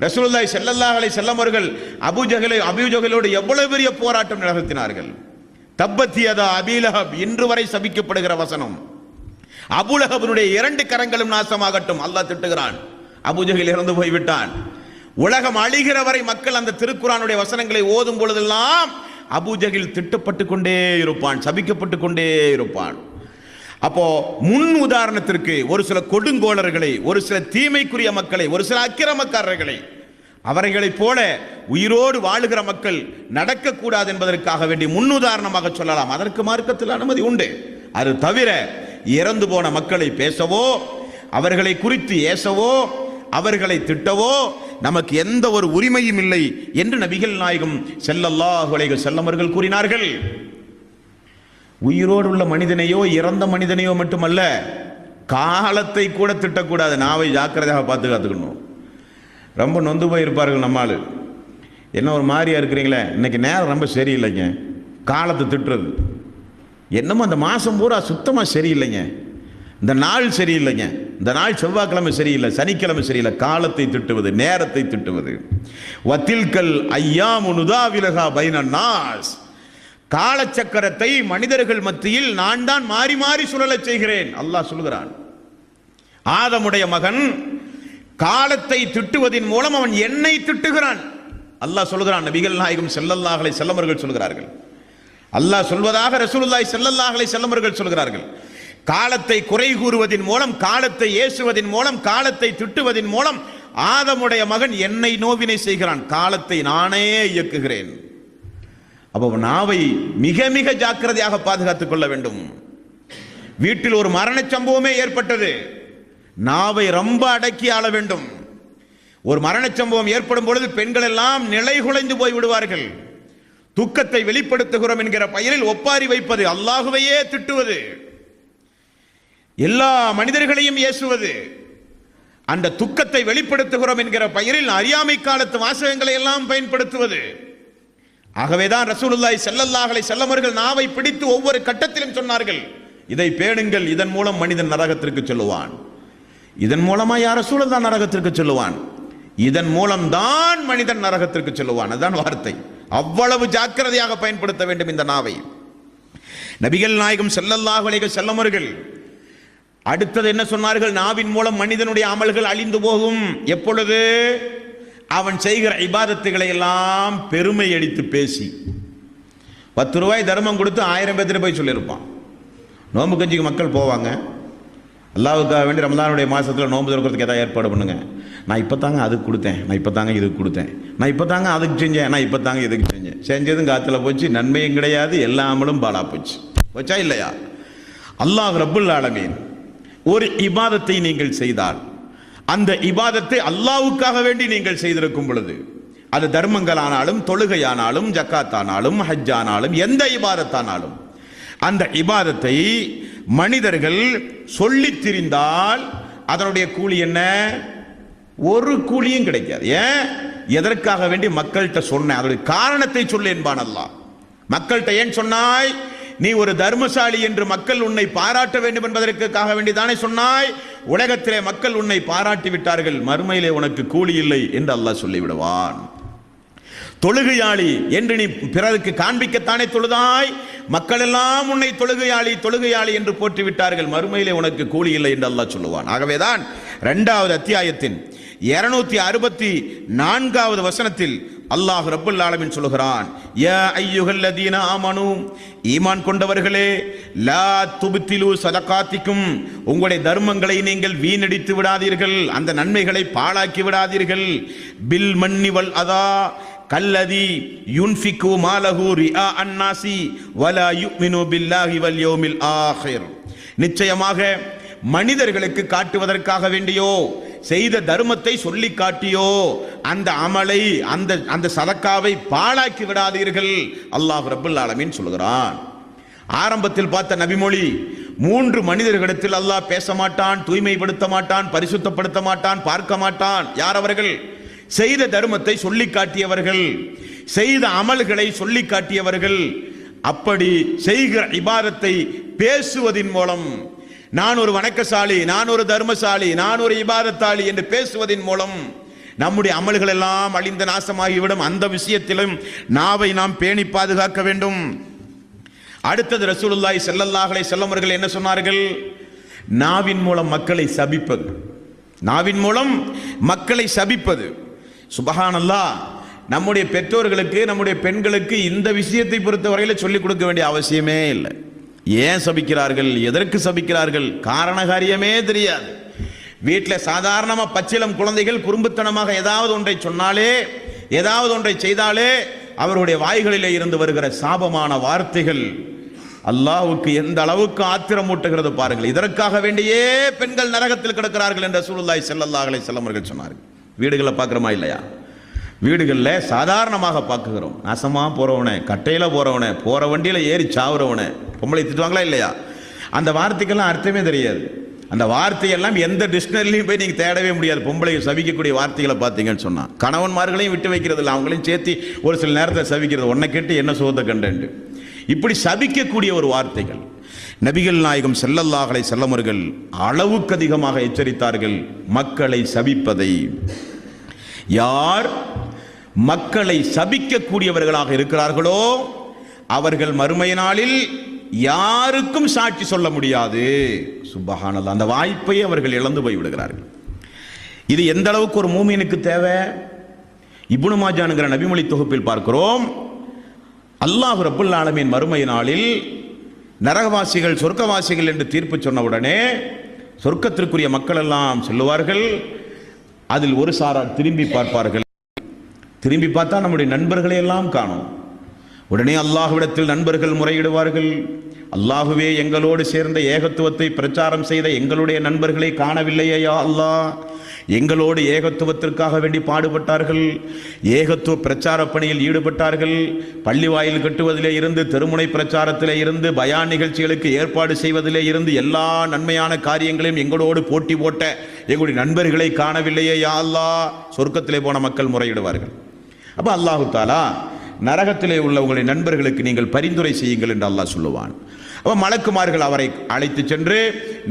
ரசூலுல்லாஹி ஸல்லல்லாஹு அலைஹி வஸல்லம் அவர்கள் அபூஜஹலோடு எவ்வளவு பெரிய போராட்டம் நடத்தினார்கள். தப்பத் யதா அபீ லஹப், இன்று வரை சபிக்கப்படுகிற வசனம். அபூலஹபினுடைய 2 கரங்களும் நாசமாகட்டும், அல்லாஹ் திட்டுகிறான். அபூஜஹல் இறந்து போய்விட்டான். உலகம் அழிகிற வரை மக்கள் அந்த திருக்குர்ஆனுடைய வசனங்களை ஓதும் பொழுதெல்லாம் அபூஜஹல் திட்டப்பட்டு கொண்டே இருப்பான், சபிக்கப்பட்டு கொண்டே இருப்பான். அப்போ முன் உதாரணத்திற்கு ஒரு சில கொடுங்கோளர்களை, ஒரு சில தீமைக்குரிய மக்களை, ஒரு சில அக்கிரமக்காரர்களை அவர்களைப் போல உயிரோடு வாழுகிற மக்கள் நடக்கக்கூடாது என்பதற்காக வேண்டி முன்னுதாரணமாக சொல்லலாம். அதற்கு மார்க்கத்தில் அனுமதி உண்டு. அது தவிர இறந்து போன மக்களை பேசவோ, அவர்களை குறித்து ஏசவோ, அவர்களை திட்டவோ நமக்கு எந்த ஒரு உரிமையும் இல்லை என்று நபிகள் நாயகம் ஸல்லல்லாஹு அலைஹி வஸல்லம் அவர்கள் கூறினார்கள். உயிரோடு உள்ள மனிதனையோ இறந்த மனிதனையோ மட்டுமல்ல, காலத்தை கூட திட்டக்கூடாது. நாவை ஜாக்கிரதையாக பாதுகாத்துக்கணும். ரொம்ப நொந்து போயிருப்பார்கள் நம்மால். என்ன ஒரு மாதிரியா இருக்கிறீங்களே, இன்னைக்கு நேரம் ரொம்ப சரியில்லைங்க, காலத்தை திட்டுறது. என்னமோ அந்த மாதம் பூரா சுத்தமாக சரியில்லைங்க, இந்த நாள் சரியில்லைங்க, இந்த நாள் செவ்வாய்க்கிழமை சரியில்லை, சனிக்கிழமை சரியில்லை. காலத்தை திட்டுவது, நேரத்தை திட்டுவது. வத்தில்கல் ஐயாமு நுதாவிலகா பைனன் நாஸ், காலச்சக்கரத்தை மனிதர்கள் மத்தியில் நான் தான் மாறி மாறி சுழலச் செய்கிறேன் அல்லாஹ் சொல்கிறான். ஆதமுடைய மகன் காலத்தை திட்டுவதின் மூலம் அவன் என்னை திட்டுகிறான் அல்லாஹ் சொல்கிறான். நபிகள் நாயகம் ஸல்லல்லாஹு அலைஹி வஸல்லம் அவர்கள் சொல்கிறார்கள். அல்லாஹ் சொல்வதாக ரசூலுல்லாஹி ஸல்லல்லாஹு அலைஹி வஸல்லம் அவர்கள் சொல்கிறார்கள். காலத்தை குறை கூறுவதின் மூலம், காலத்தை ஏசுவதின் மூலம், காலத்தை திட்டுவதின் மூலம் ஆதமுடைய மகன் என்னை நோவினை செய்கிறான். காலத்தை நானே இயக்குகிறேன். அப்போ நாவை மிக மிக ஜாக்கிரதையாக பாதுகாத்துக் கொள்ள வேண்டும். வீட்டில் ஒரு மரண சம்பவமே ஏற்பட்டது, நாவை ரொம்ப அடக்கி ஆள வேண்டும். ஒரு மரண சம்பவம் ஏற்படும் பொழுது பெண்கள் எல்லாம் நிலை குலைந்து போய் விடுவார்கள். துக்கத்தை வெளிப்படுத்துகிறோம் என்கிற பெயரில் ஒப்பாரி வைப்பது, அல்லாஹுவையே திட்டுவது, எல்லா மனிதர்களையும் ஏசுவது, அந்த துக்கத்தை வெளிப்படுத்துகிறோம் என்கிற பெயரில் அறியாமை காலத்து வாசகங்களை எல்லாம் பயன்படுத்துவது. ஆகவேதான் ரசூலுல்லாஹி ஸல்லல்லாஹு அலைஹி வஸல்லம் அவர்கள் நாவை பிடித்து ஒவ்வொரு கட்டத்திலும் சொன்னார்கள், இதை பேணுங்கள், இதன் மூலம் மனிதன் நரகத்திற்கு செல்லுவான். இதன் மூலமா யார் ரசூலுல்லாஹ் நரகத்திற்கு செல்லுவான்? இதன் மூலம் தான் மனிதன் நரகத்திற்கு செல்லுவான். அதுதான் வார்த்தை. அவ்வளவு ஜாக்கிரதையாக பயன்படுத்த வேண்டும் இந்த நாவை. நபிகள் நாயகம் ஸல்லல்லாஹு அலைஹி வஸல்லம் அவர்கள் அடுத்தது என்ன சொன்னார்கள்? நாவின் மூலம் மனிதனுடைய அமல்கள் அழிந்து போகும். எப்பொழுது? அவன் செய்கிற இபாதத்துகளை எல்லாம் பெருமை அடித்து பேசி. 10 ரூபாய் தர்மம் கொடுத்து 1000 பேர்த்திட்ட போய் சொல்லியிருப்பான். நோன்பு கஞ்சிக்கு மக்கள் போவாங்க, அல்லாஹ்வுக்காக வேண்டி ரமலானுடைய மாதத்தில் நோன்பு திறக்கிறதுக்கு ஏதாவது ஏற்பாடு பண்ணுங்க. நான் இப்போ தாங்க அதுக்கு கொடுத்தேன், நான் இப்போ தாங்க இதுக்கு கொடுத்தேன், நான் இப்போ தாங்க அதுக்கு செஞ்சேன், நான் இப்போ தாங்க இதுக்கு செஞ்சேன். செஞ்சதும் காற்றுல போச்சு, நன்மையும் கிடையாது, எல்லா அமலும் பாலா போச்சு. போச்சா இல்லையா? அல்லாஹ் ரப்புல் ஆலமீன் ஒரு இபாதத்தை நீங்கள் செய்தால், அந்த இபாதத்தை அல்லாஹ்வுக்காக வேண்டி நீங்கள் செய்திருக்கும் பொழுது, அது தர்மங்களானாலும், தொழுகையானாலும், ஜக்காத்தானாலும், ஹஜ்ஜானாலும், எந்த இபாதத்தானாலும், அந்த இபாதத்தை மனிதர்கள் சொல்லித் திரிந்தால் அதனுடைய கூலி என்ன? ஒரு கூலியும் கிடைக்காது. ஏன்? எதற்காக வேண்டி மக்கள்கிட்ட சொன்ன அதனுடைய காரணத்தை சொல்ல என்பான் அல்லாஹ். மக்கள்கிட்ட ஏன் சொன்னாய்? நீ ஒரு தர்மசாலி என்று மக்கள் உன்னை பாராட்ட வேண்டும் என்பதற்காக வேண்டி தானே சொன்னாய். உலகத்திலே மக்கள் உன்னை பாராட்டி விட்டார்கள், மறுமையிலே உனக்கு கூலி இல்லை என்று அல்லாஹ் சொல்லிவிடுவான். தொழுகையாளி என்று நீ பிறருக்கு காண்பிக்கத்தானே தொழுதாய், மக்கள் எல்லாம் உன்னை தொழுகையாளி தொழுகையாளி என்று போற்றி விட்டார்கள், மறுமையிலே உனக்கு கூலி இல்லை என்று அல்லாஹ் சொல்லுவான். ஆகவேதான் 2வது அத்தியாயத்தின் 264வது வசனத்தில் அல்லாஹ் ரப்புல் ஆலமீன் சொல்கிறான், யா அய்யுஹல்லதீன ஆமனு, ஈமான் கொண்டவர்களே, லா துப்திலு சதகாத்திக்கும், உங்களுடைய தர்மங்களை நீங்கள் வீணடித்து விடாதீர்கள், அந்த நன்மைகளை பாழாக்கி விடாதீர்கள். பில் மன்னி வல் அதா கல்லதி யுன்ஃபிகு மாலஹு ரிஆ அன்னாசி வலா யுமினு பில்லாஹி வல் யௌமில் ஆகிர். நிச்சயமாக மனிதர்களுக்கு காட்டுவதற்காக வேண்டியோ, செய்த தர்மத்தை சொல்லி காட்டியோ அந்த அமலை, அந்த சதக்காவை பாழாக்கி விடாதீர்கள் அல்லாஹ் ரப்புல் ஆலமீன் சொல்கிறான். ஆரம்பத்தில் பார்த்த நபிமொழி, 3 மனிதர்களிடத்தில் அல்லாஹ் பேச மாட்டான், தூய்மைப்படுத்த மாட்டான், பரிசுத்தப்படுத்த மாட்டான், பார்க்க மாட்டான். யார் அவர்கள்? செய்த தர்மத்தை சொல்லி காட்டியவர்கள், செய்த அமல்களை சொல்லி காட்டியவர்கள். அப்படி செய்கிற இபாதத்தை பேசுவதின் மூலம், நான் ஒரு வணக்கசாலி, நான் ஒரு தர்மசாலி, நான் ஒரு இபாதத்தாளி என்று பேசுவதின் மூலம் நம்முடைய அமல்கள் எல்லாம் அழிந்த நாசமாகிவிடும். அந்த விஷயத்திலும் நாவை நாம் பேணி பாதுகாக்க வேண்டும். அடுத்தது ரசூலுல்லாஹி ஸல்லல்லாஹு அலைஹி வஸல்லம் அவர்கள் என்ன சொன்னார்கள்? நாவின் மூலம் மக்களை சபிப்பது, நாவின் மூலம் மக்களை சபிப்பது. சுபஹானல்லாஹ், நம்முடைய பெற்றோர்களுக்கு, நம்முடைய பெண்களுக்கு இந்த விஷயத்தை பொறுத்தவரையில் சொல்லிக் கொடுக்க வேண்டிய அவசியமே இல்லை. ஏன் சபிக்கிறார்கள், எதற்கு சபிக்கிறார்கள், காரணகாரியமே தெரியாது. வீட்டில் சாதாரணமாக பச்சிலம் குழந்தைகள் குறும்புத்தனமாக ஏதாவது ஒன்றை சொன்னாலே, ஏதாவது ஒன்றை செய்தாலே அவருடைய வாய்களிலே இருந்து வருகிற சாபமான வார்த்தைகள் அல்லாஹ்வுக்கு எந்த அளவுக்கு ஆத்திரம் ஊட்டுகிறது பாருங்கள். இதற்காக வேண்டியே பெண்கள் நரகத்தில் கிடக்கிறார்கள் என்று ரசூலுல்லாஹி ஸல்லல்லாஹு அலைஹி வஸல்லம் அவர்கள் சொன்னார்கள். வீடுகளில் பார்க்குறோமா இல்லையா? வீடுகளில் சாதாரணமாக பார்க்குகிறோம். நாசமாக போகிறவனே, கட்டையில் போகிறவனே, போகிற வண்டியில் ஏறி சாவுறவனே, பொம்பளை திட்டுவாங்களா இல்லையா? அந்த வார்த்தைக்கெல்லாம் அர்த்தமே தெரியாது. அந்த வார்த்தையெல்லாம் எந்த டிக்ஷனரிலையும் போய் நீங்கள் தேடவே முடியாது. பொம்பளை சபிக்கக்கூடிய வார்த்தைகளை பார்த்தீங்கன்னு சொன்னால் கணவன்மார்களையும் விட்டு வைக்கிறது இல்லை, அவங்களையும் சேர்த்து ஒரு சில நேரத்தில் சபிக்கிறது. ஒன்றை கேட்டு என்ன சோத கண்டேன் இப்படி சபிக்கக்கூடிய ஒரு வார்த்தைகள். நபிகள் நாயகம் ஸல்லல்லாஹு அலைஹி வஸல்லம் அவர்கள் அளவுக்கு அதிகமாக எச்சரித்தார்கள் மக்களை சபிப்பதை. யார் மக்களை சபிக்கக்கூடியவர்களாக இருக்கிறார்களோ அவர்கள் மறுமை நாளில் யாருக்கும் சாட்சி சொல்ல முடியாது. சுப்ஹானல்லாஹ், அந்த வாய்ப்பை அவர்கள் இழந்து போய் விடுகிறார்கள். இது எந்த அளவுக்கு ஒரு மூமினுக்கு தேவை? இப்னு மாஜான்ங்கிற நபிமொழி தொகுப்பில் பார்க்கிறோம், அல்லாஹ் ரப்புல் ஆலமீன் மறுமை நாளில் நரகவாசிகள் சொர்க்கவாசிகள் என்று தீர்ப்பு சொன்ன உடனே சொர்க்கத்திற்குரிய மக்கள் எல்லாம் சொல்லுவார்கள். அதில் ஒரு சாரார் திரும்பி பார்ப்பார்கள். திரும்பி பார்த்தா நம்முடைய நண்பர்களை எல்லாம் காணும். உடனே அல்லாஹ்விடத்தில் நண்பர்கள் முறையிடுவார்கள், அல்லாஹுவே எங்களோடு சேர்ந்த ஏகத்துவத்தை பிரச்சாரம் செய்த எங்களுடைய நண்பர்களை காணவில்லையே யா அல்லாஹ். எங்களோடு ஏகத்துவத்திற்காக வேண்டி பாடுபட்டார்கள், ஏகத்துவ பிரச்சார பணியில் ஈடுபட்டார்கள், பள்ளி வாயில் கட்டுவதிலே இருந்து, தெருமுனை பிரச்சாரத்திலே இருந்து, பயான் நிகழ்ச்சிகளுக்கு ஏற்பாடு செய்வதிலே இருந்து எல்லா நன்மையான காரியங்களையும் எங்களோடு போட்டி போட்ட எங்களுடைய நண்பர்களை காணவில்லையே யா அல்லாஹ். சொர்க்கத்திலே போன மக்கள் முறையிடுவார்கள். அப்போ அல்லாஹு தாலா நரகத்திலே உள்ள உங்களுடைய நண்பர்களுக்கு நீங்கள் பரிந்துரை செய்யுங்கள் என்று அல்லாஹ் சொல்லுவான். அப்போ மலக்குமார்கள் அவரை அழைத்து சென்று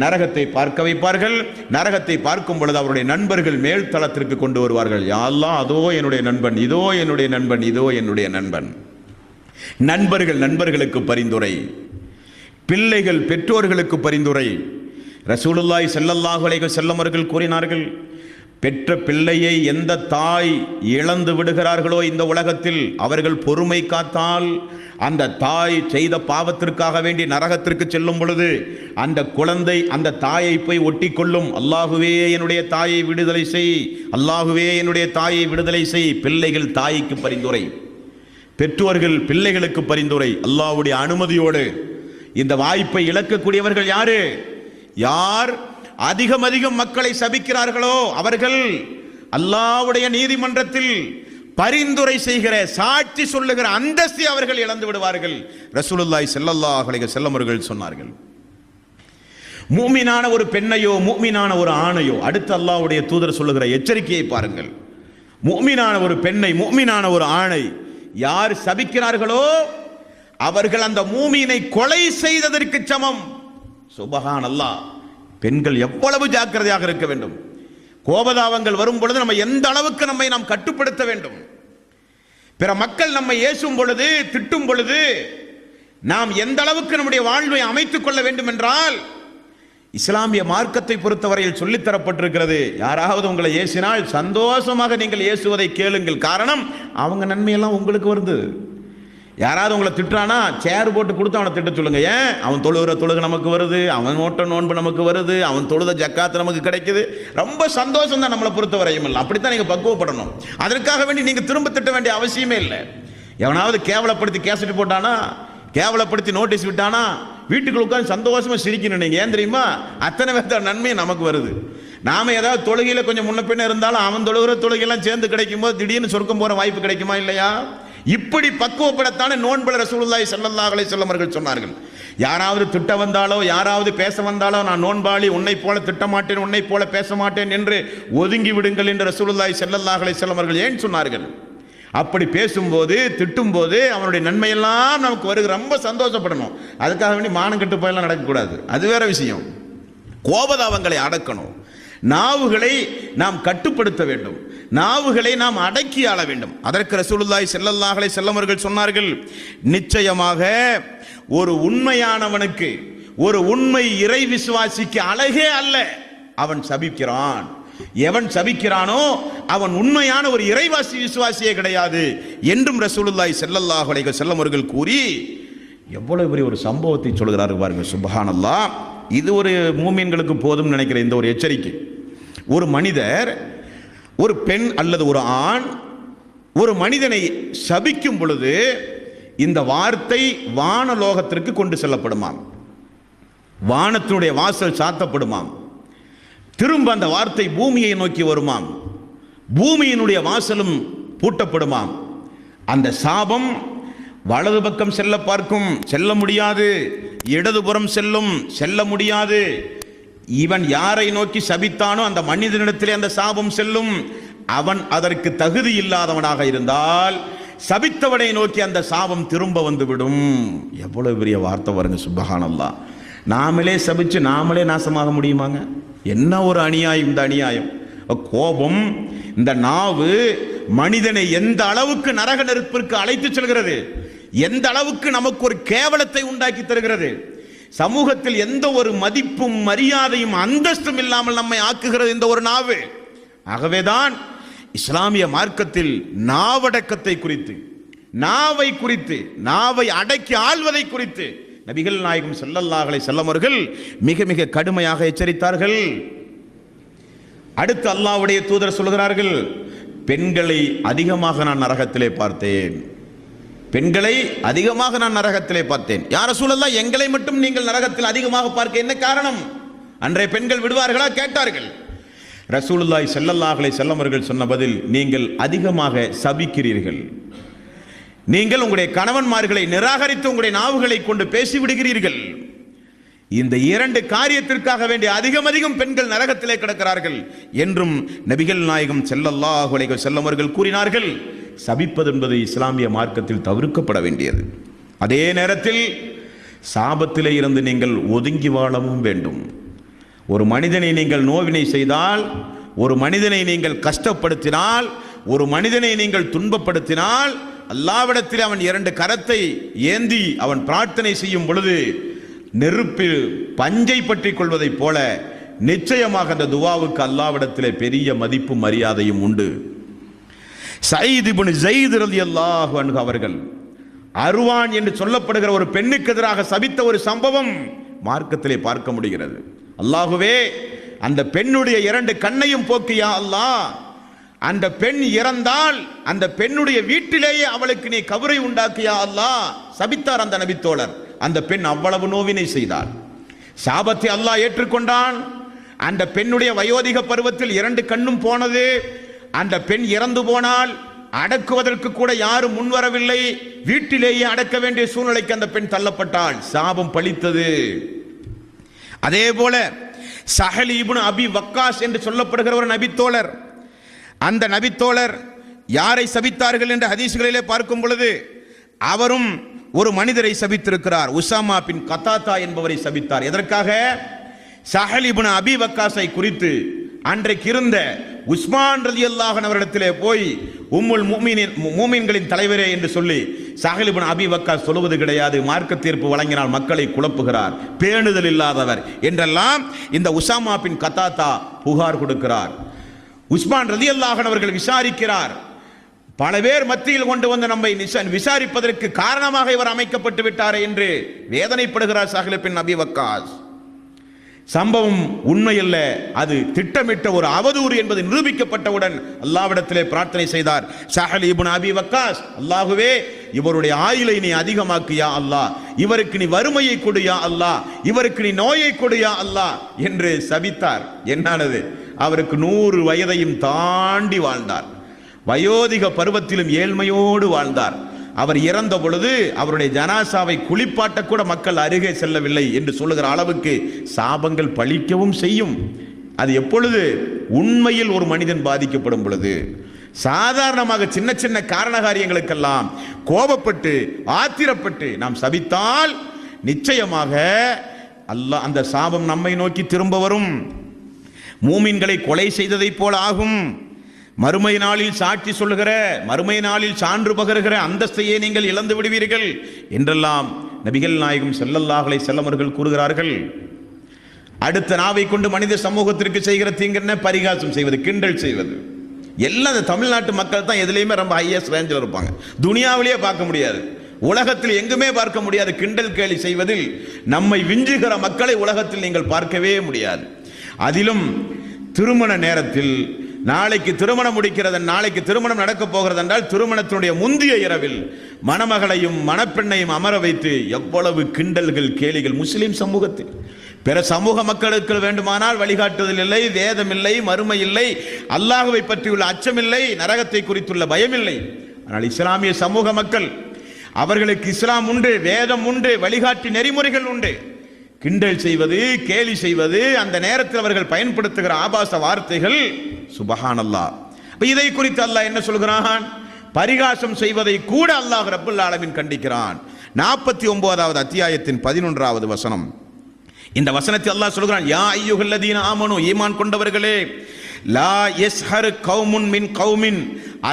நரகத்தை பார்க்க வைப்பார்கள். நரகத்தை பார்க்கும் பொழுது அவருடைய நண்பர்கள் மேல் தளத்திற்கு கொண்டு வருவார்கள். யா அல்லாஹ், அதோ என்னுடைய நண்பன், இதோ என்னுடைய நண்பன், இதோ என்னுடைய நண்பன். நண்பர்கள் நண்பர்களுக்கு பரிந்துரை, பிள்ளைகள் பெற்றோர்களுக்கு பரிந்துரை. ரசூலுல்லாஹி ஸல்லல்லாஹு அலைஹி வஸல்லம் அவர்கள் கூறினார்கள், பெற்ற பிள்ளையை எந்த தாய் இழந்து விடுகிறார்களோ இந்த உலகத்தில், அவர்கள் பொறுமை காத்தால் அந்த தாய் செய்த பாவத்திற்காக வேண்டி நரகத்திற்கு செல்லும் பொழுது அந்த குழந்தை அந்த தாயை போய் ஒட்டி கொள்ளும். அல்லாஹுவே என்னுடைய தாயை விடுதலை செய், அல்லாஹுவே என்னுடைய தாயை விடுதலை செய். பிள்ளைகள் தாய்க்கு பரிந்துரை, பெற்றோர்கள் பிள்ளைகளுக்கு பரிந்துரை. அல்லாஹ்வுடைய அனுமதியோடு. இந்த வாய்ப்பை இழக்கக்கூடியவர்கள் யாரு? யார் அதிகம் அதிகம் மக்களை சபிக்கிறார்களோ அவர்கள் அல்லாஹ்வுடைய நீதிமன்றத்தில் பரிந்துரை செய்கிற, சாட்சி சொல்லுகிற அந்தஸ்தை அவர்கள் இழந்து விடுவார்கள். ரசூலுல்லாஹி ஸல்லல்லாஹு அலைஹி வஸல்லம் அவர்கள் சொன்னார்கள், மூமினான ஒரு பெண்ணையோ மூமினான ஒரு ஆணையோ, அடுத்து அல்லாஹ்வுடைய தூதர் சொல்லுகிற எச்சரிக்கையை பாருங்கள். மூமினான ஒரு பெண்ணை மூமினான ஒரு ஆணை யார் சபிக்கிறார்களோ அவர்கள் அந்த மூமினை கொலை செய்ததற்கு சமம். சுப்ஹானல்லாஹ், பெண்கள் எவ்வளவு ஜாக்கிரதையாக இருக்க வேண்டும். கோபதாபங்கள் வரும் பொழுது நம்ம எந்த அளவுக்கு நம்மை நாம் கட்டுப்படுத்த வேண்டும். பிற மக்கள் நம்மை ஏசும் பொழுது, திட்டும் பொழுது நாம் எந்த அளவுக்கு நம்முடைய வாழ்வை அமைத்துக் கொள்ள வேண்டும் என்றால், இஸ்லாமிய மார்க்கத்தை பொறுத்தவரையில் சொல்லித்தரப்பட்டிருக்கிறது, யாராவது உங்களை ஏசினால் சந்தோஷமாக நீங்கள் ஏசுவதை கேளுங்கள். காரணம், அவங்க நன்மையெல்லாம் உங்களுக்கு வருது. யாராவது உங்களை திட்டுறானா சேர் போட்டு கொடுத்து அவனை திட்ட சொல்லுங்க. ஏன்? அவன் தொழுகிற தொழுகை நமக்கு வருது, அவன் நோட்ட நோன்பு நமக்கு வருது, அவன் தொழுத ஜக்காத்து நமக்கு கிடைக்குது. ரொம்ப சந்தோஷம் தான் நம்மளை பொறுத்தவரையும். இல்லை, அப்படித்தான் நீங்கள் பக்குவப்படணும். அதற்காக வேண்டி நீங்கள் திரும்ப திட்ட வேண்டிய அவசியமே இல்லை. எவனாவது கேவலப்படுத்தி கேசட் போட்டானா, கேவலப்படுத்தி நோட்டீஸ் விட்டானா, வீட்டுக்குள்ள உட்காந்து சந்தோஷமா சிரிக்கணும். நீங்கள் ஏன் தெரியுமா? அத்தனை பேர்த்த நன்மை நமக்கு வருது. நாம ஏதாவது தொழுகையில கொஞ்சம் முன்ன பின்ன இருந்தாலும் அவன் தொழுகிற தொழுகையெல்லாம் சேர்ந்து கிடைக்கும் போது திடீர்னு சொர்க்கம் போற வாய்ப்பு கிடைக்குமா இல்லையா? இப்படி பக்குவப்படத்தானே நோன்புல ரசூலுல்லாஹி ஸல்லல்லாஹு அலைஹி வஸல்லம் அவர்கள் சொன்னார்கள். யாராவது திட்ட வந்தாலோ, யாராவது பேச வந்தாலோ, நான் நோன்பாளி, உன்னை போல திட்ட மாட்டேன், உன்னை போல பேச மாட்டேன் என்று ஒதுங்கி விடுங்கள் என்று ரசூலுல்லாஹி ஸல்லல்லாஹு அலைஹி வஸல்லம் அவர்கள் ஏன் சொன்னார்கள்? அப்படி பேசும்போது, திட்டும் போது அவனுடைய நன்மையெல்லாம் நமக்கு வருகிற, ரொம்ப சந்தோஷப்படணும். அதுக்காக வேண்டி மானம் கெட்டு போயெல்லாம் நடக்கக்கூடாது, அது வேற விஷயம். கோபதாபங்களை அடக்கணும். நாவுகளை நாம் கட்டுப்படுத்த வேண்டும், நாவுகளை நாம் அடக்கி ஆள வேண்டும். அதற்கு ரசூலுல்லாஹி ஸல்லல்லாஹு அலைஹி வஸல்லம் அவர்கள் சொன்னார்கள், நிச்சயமாக ஒரு உண்மையானவனுக்கு, ஒரு உண்மை இறை விசுவாசிக்கு அழகே அல்ல அவன் சபிக்கிறான். எவன் சபிக்கிறானோ அவன் உண்மையான ஒரு இறைவாசி விசுவாசியே கிடையாது என்றும் ரசூலுல்லாஹி ஸல்லல்லாஹு அலைஹி வஸல்லம் அவர்கள் கூறி எவ்வளவு பெரிய ஒரு சம்பவத்தை சொல்கிறார்கள் பாருங்க. சுப்ஹானல்லாஹ், இது ஒரு மூமின்களுக்கு போதும் நினைக்கிற இந்த ஒரு எச்சரிக்கை. ஒரு மனிதர், ஒரு பெண் அல்லது ஒரு ஆண் ஒரு மனிதனை சபிக்கும் பொழுது இந்த வார்த்தை வானலோகத்திற்கு கொண்டு செல்லப்படுமாம், வானத்தினுடைய வாசல் சாத்தப்படுமாம், திரும்ப அந்த வார்த்தை பூமியை நோக்கி வருமாம், பூமியினுடைய வாசலும் பூட்டப்படுமாம். அந்த சாபம் வலது பக்கம் செல்ல பார்க்கும், செல்ல முடியாது, இடதுபுறம் செல்லும், செல்ல முடியாது. இவன் யாரை நோக்கி சபித்தானோ அந்த மனிதனிடத்திலே அந்த சாபம் செல்லும். அவன் அதற்கு தகுதி இல்லாதவனாக இருந்தால் சபித்தவனை நோக்கி அந்த சாபம் திரும்ப வந்துவிடும். எவ்வளவு பெரிய வார்த்தை பாருங்க, சுப்ஹானல்லாஹ். நாமளே சபிச்சு நாமளே நாசமாக முடியுமாங்க? என்ன ஒரு அநியாயம் இந்த அநியாயம்! கோபம், இந்த நாவு மனிதனை எந்த அளவுக்கு நரக நெருப்பிற்கு அழைத்து செல்கிறது, எந்த அளவுக்கு நமக்கு ஒரு கேவலத்தை உண்டாக்கி தருகிறது, சமூகத்தில் எந்த ஒரு மதிப்பும் மரியாதையும் அந்தஸ்தும் இல்லாமல் நம்மை ஆக்குகிறது இந்த ஒரு நாவு. ஆகவேதான் இஸ்லாமிய மார்க்கத்தில் நாவடக்கத்தை குறித்து, நாவை குறித்து, நாவை அடக்கி ஆள்வதை குறித்து நபிகள் நாயகம் ஸல்லல்லாஹு அலைஹி வஸல்லம் அவர்கள் மிக மிக கடுமையாக எச்சரித்தார்கள். அடுத்து அல்லாஹ்வுடைய தூதர் சொல்கிறார்கள், பெண்களை அதிகமாக நான் நரகத்திலே பார்த்தேன், பெண்களை அதிகமாக நான் நரகத்திலே பார்த்தேன். யா ரசூலல்லாஹ், எங்களை மட்டும் நீங்கள் நரகத்தில் அதிகமாக பார்க்க என்ன காரணம்? அன்றைய பெண்கள் விடுவார்களா கேட்டார்கள். ரசூலுல்லாஹி ஸல்லல்லாஹு அலைஹி வஸல்லம் அவர்கள் சொன்ன பதில், நீங்கள் அதிகமாக சபிக்கிறீர்கள், நீங்கள் உங்களுடைய கணவன்மார்களை நிராகரித்து உங்களுடைய நாவுகளை கொண்டு பேசிவிடுகிறீர்கள். இந்த இரண்டு காரியத்திற்காக வேண்டிய அதிகம் பெண்கள் நரகத்திலே கிடக்கிறார்கள் என்றும் நபிகள் நாயகம் ஸல்லல்லாஹு அலைஹி வஸல்லம் அவர்கள் கூறினார்கள். சபிப்பது என்பது இஸ்லாமிய மார்க்கத்தில் தவிர்க்கப்பட வேண்டியது. அதே நேரத்தில் சாபத்திலே இருந்து நீங்கள் ஒதுங்கி வாழவும் வேண்டும். ஒரு மனிதனை நீங்கள் நோவினை செய்தால், ஒரு மனிதனை நீங்கள் கஷ்டப்படுத்தினால், ஒரு மனிதனை நீங்கள் துன்பப்படுத்தினால், அல்லாஹ்விடத்தில் அவன் இரண்டு கரத்தை ஏந்தி அவன் பிரார்த்தனை செய்யும் பொழுது நெருப்பில் பஞ்சை பற்றி கொள்வதைப் போல நிச்சயமாக அந்த துவாவுக்கு அல்லாஹ்விடத்திலே பெரிய மதிப்பும் மரியாதையும் உண்டு. சயீத் இப்னு ஸைத் ரலியல்லாஹு அன்ஹு அவர்கள் அர்வான் என்று சொல்லப்படுகிற ஒரு பெண்ணுக்கு எதிராக சபித்த ஒரு சம்பவம் மார்க்கத்திலே பார்க்க முடிகிறது. அல்லாஹுவே, அந்த பெண்ணுடைய இரண்டு கண்ணையும் போக்கியா அல்லாஹ், அந்த பெண் இறந்தால் அந்த பெண்ணுடைய வீட்டிலேயே அவளுக்கு நீ கபரை உண்டாக்கியா அல்லாஹ் சபித்தார் அந்த நபித்தோழர். அந்த பெண் அவ்வளவு நோவினை செய்தாள். சாபத்தை அல்லாஹ் ஏற்றுக்கொண்டான். அந்த பெண்ணுடைய வயோதிக பருவத்தில் இரண்டு கண்ணும் போனது. அந்த பெண் இறந்து போனால் அடக்குவதற்கு கூட யாரும் முன்வரவில்லை. வீட்டிலேயே அடக்க வேண்டிய சூழ்நிலைக்கு அந்த பெண் தள்ளப்பட்டாள். சாபம் பலித்தது. அதே போல சஹல் இப்னு அபி வக்காஸ் என்று சொல்லப்படுகிற ஒரு நபித்தோழர், அந்த நபித்தோழர் யாரை சபித்தார்கள் என்ற ஹதீஸ்களிலே பார்க்கும் பொழுது அவரும் ஒரு மனிதரை சபித்திருக்கிறார். உசாமா பின் கத்தாதா என்பவரை சபித்தார். எதற்காக? சஹல் இப்னு அபி வக்காஸை குறித்து அன்றைக்கு இருந்த உஸ்மான் ரலியல்லாஹு அன்ஹு அவரிடத்திலே போய் உம்முல் முஃமினீன்களின் தலைவரே என்று சொல்லி சஹல் இப்னு அபி வக்காஸ் சொல்வது கிடையாது, மார்க்க தீர்ப்பு வழங்கினால் மக்களை குழப்புகிறார், பேணுதல் இல்லாதவர் என்றெல்லாம் இந்த உசாமா பின் கத்தாதா புகார் கொடுக்கிறார். உஸ்மான் ரலியல்லாஹு அன்ஹு அவர்கள் விசாரிக்கிறார். பல பேர் மத்தியில் கொண்டு வந்து நம்மை விசாரிப்பதற்கு காரணமாக இவர் அமைக்கப்பட்டு விட்டாரே என்று வேதனைப்படுகிறார் சஹல் பின் அபி வக்காஸ். சம்பவம் உண்மையல்ல, அது திட்டமிட்ட ஒரு அவதூறு என்பது நிரூபிக்கப்பட்டவுடன் அல்லாஹ்விடத்திலே பிரார்த்தனை செய்தார் சஹல் இப்னு அபி வக்காஸ். அல்லாஹுவே, இவருடைய ஆயுளை நீ அதிகமாக்கியா அல்லாஹ், இவருக்கு நீ வறுமையை கொடுயா அல்லாஹ், இவருக்கு நீ நோயை கொடுயா அல்லாஹ் என்று சபித்தார். என்னானது? அவருக்கு 100 வயதையும் தாண்டி வாழ்ந்தார். வயோதிக பருவத்திலும் ஏழ்மையோடு வாழ்ந்தார். அவர் இறந்த பொழுது அவருடைய ஜனாசாவை குளிப்பாட்ட கூட மக்கள் அருகே செல்லவில்லை என்று சொல்லுகிற அளவுக்கு சாபங்கள் பலிக்கவும் செய்யும். அது எப்பொழுது? உண்மையில் ஒரு மனிதன் பாதிக்கப்படும் பொழுது. சாதாரணமாக சின்ன சின்ன காரண காரியங்களுக்கெல்லாம் கோபப்பட்டு ஆத்திரப்பட்டு நாம் சபித்தால் நிச்சயமாக அல்லாஹ் அந்த சாபம் நம்மை நோக்கி திரும்ப வரும். மூமின்களை கொலை செய்ததைப் போல ஆகும். மறுமை நாளில் சாட்சி சொல்லுகிற, மறுமை நாளில் சான்று பகருகிற அந்தஸ்தையே நீங்கள் இழந்து விடுவீர்கள் என்றெல்லாம் நபிகள் நாயகம் ஸல்லல்லாஹு அலைஹி வஸல்லம் அவர்கள் கூறுகிறார்கள். அடுத்த நாவை கொண்டு மனித சமூகத்திற்கு செய்கிற தீங்கு என்ன? பரிகாசம் செய்வது, கிண்டல் செய்வது. எல்லாம் தமிழ்நாட்டு மக்கள் தான் எதுலையுமே ரொம்ப ஹையஸ்ட் ரேஞ்சில் இருப்பாங்க. துனியாவிலேயே பார்க்க முடியாது, உலகத்தில் எங்குமே பார்க்க முடியாது. கிண்டல் கேலி செய்வதில் நம்மை விஞ்சுகிற மக்களை உலகத்தில் நீங்கள் பார்க்கவே முடியாது. அதிலும் திருமண நேரத்தில் நாளைக்கு திருமணம் முடிக்கிறது, நாளைக்கு திருமணம் நடக்க போகிறது என்றால் திருமணத்தினுடைய முந்திய இரவில் மணமகளையும் மணப்பெண்ணையும் அமர வைத்து எவ்வளவு கிண்டல்கள் கேலிகள் முஸ்லிம் சமூகத்தில். பிற சமூக மக்களுக்கு வேண்டுமானால் வழிகாட்டுதல் இல்லை, வேதம் இல்லை, மறுமை இல்லை, அல்லாஹ்வை பற்றியுள்ள அச்சமில்லை, நரகத்தை குறித்துள்ள பயமில்லை. ஆனால் இஸ்லாமிய சமூக மக்கள், அவர்களுக்கு இஸ்லாம் உண்டு, வேதம் உண்டு, வழிகாட்டி நெறிமுறைகள் உண்டு. கிண்டல் செய்வது, கேலி செய்வது, அந்த நேரத்தில் அவர்கள் பயன்படுத்துகிற ஆபாச வார்த்தைகள், சுபஹானல்லாஹ். இதை குறித்து அல்லாஹ் என்ன சொல்கிறான்? பரிகாசம் செய்வதை கூட அல்லாஹ் ரப்பல் ஆலமீன் கண்டிக்கிறான். 49வது அத்தியாயத்தின் 11வது வசனம். இந்த வசனத்தில் அல்லாஹ் சொல்கிறான், யா அய்யுஹல்லதீன ஆமனு, ஈமான் கொண்டவர்களே, லா யஸ்ஹர் கௌமுன் மின் கௌமின்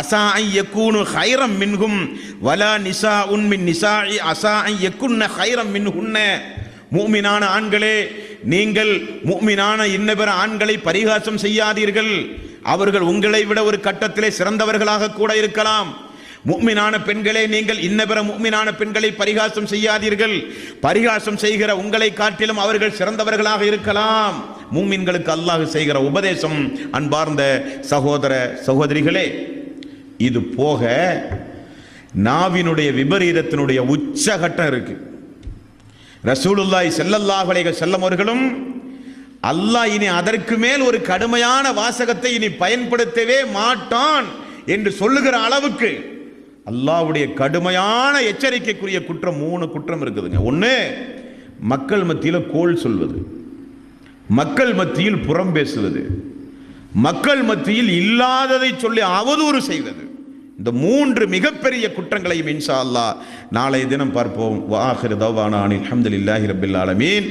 அஸா அன் யகூனு கைரம் மின்ஹும் வலா நிசாஉன் மின் நிசாஇ அஸா அன் யகுன்ன கைரம் மின்ஹுன்ன. முஃமினான ஆண்களே, நீங்கள் முஃமினான இன்னபிற ஆண்களை பரிகாசம் செய்யாதீர்கள். அவர்கள் உங்களை விட ஒரு கட்டத்திலே சிறந்தவர்களாக கூட இருக்கலாம். முஃமினான பெண்களே, நீங்கள் இன்னபிற முஃமினான பெண்களை பரிகாசம் செய்யாதீர்கள். பரிகாசம் செய்கிற உங்களை காட்டிலும் அவர்கள் சிறந்தவர்களாக இருக்கலாம். முஃமின்களுக்கு அல்லாஹ் செய்கிற உபதேசம். அன்பார்ந்த சகோதர சகோதரிகளே, இது போக நாவினுடைய விபரீதத்தினுடைய உச்சகட்டம் இருக்கு. ரசூலுல்லாஹி ஸல்லல்லாஹு அலைஹி வஸல்லம் அவர்களும் அல்லாஹ் இனி அதற்கு மேல் ஒரு கடுமையான வாசகத்தை இனி பயன்படுத்தவே மாட்டான் என்று சொல்லுகிற அளவுக்கு அல்லாஹ்வுடைய கடுமையான எச்சரிக்கைக்குரிய குற்றம் 3 குற்றம் இருக்குதுங்க. ஒன்று, மக்கள் மத்தியில் கோள் சொல்வது, மக்கள் மத்தியில் புறம் பேசுவது, மக்கள் மத்தியில் இல்லாததை சொல்லி அவதூறு செய்வது. இந்த 3 மிகப்பெரிய குற்றங்களையும் இன்ஷா அல்லாஹ் நாளை தினம் பார்ப்போம். வ ஆகிரு தஅவானா அல்ஹம்துலில்லாஹி ரப்பில் ஆலமீன்.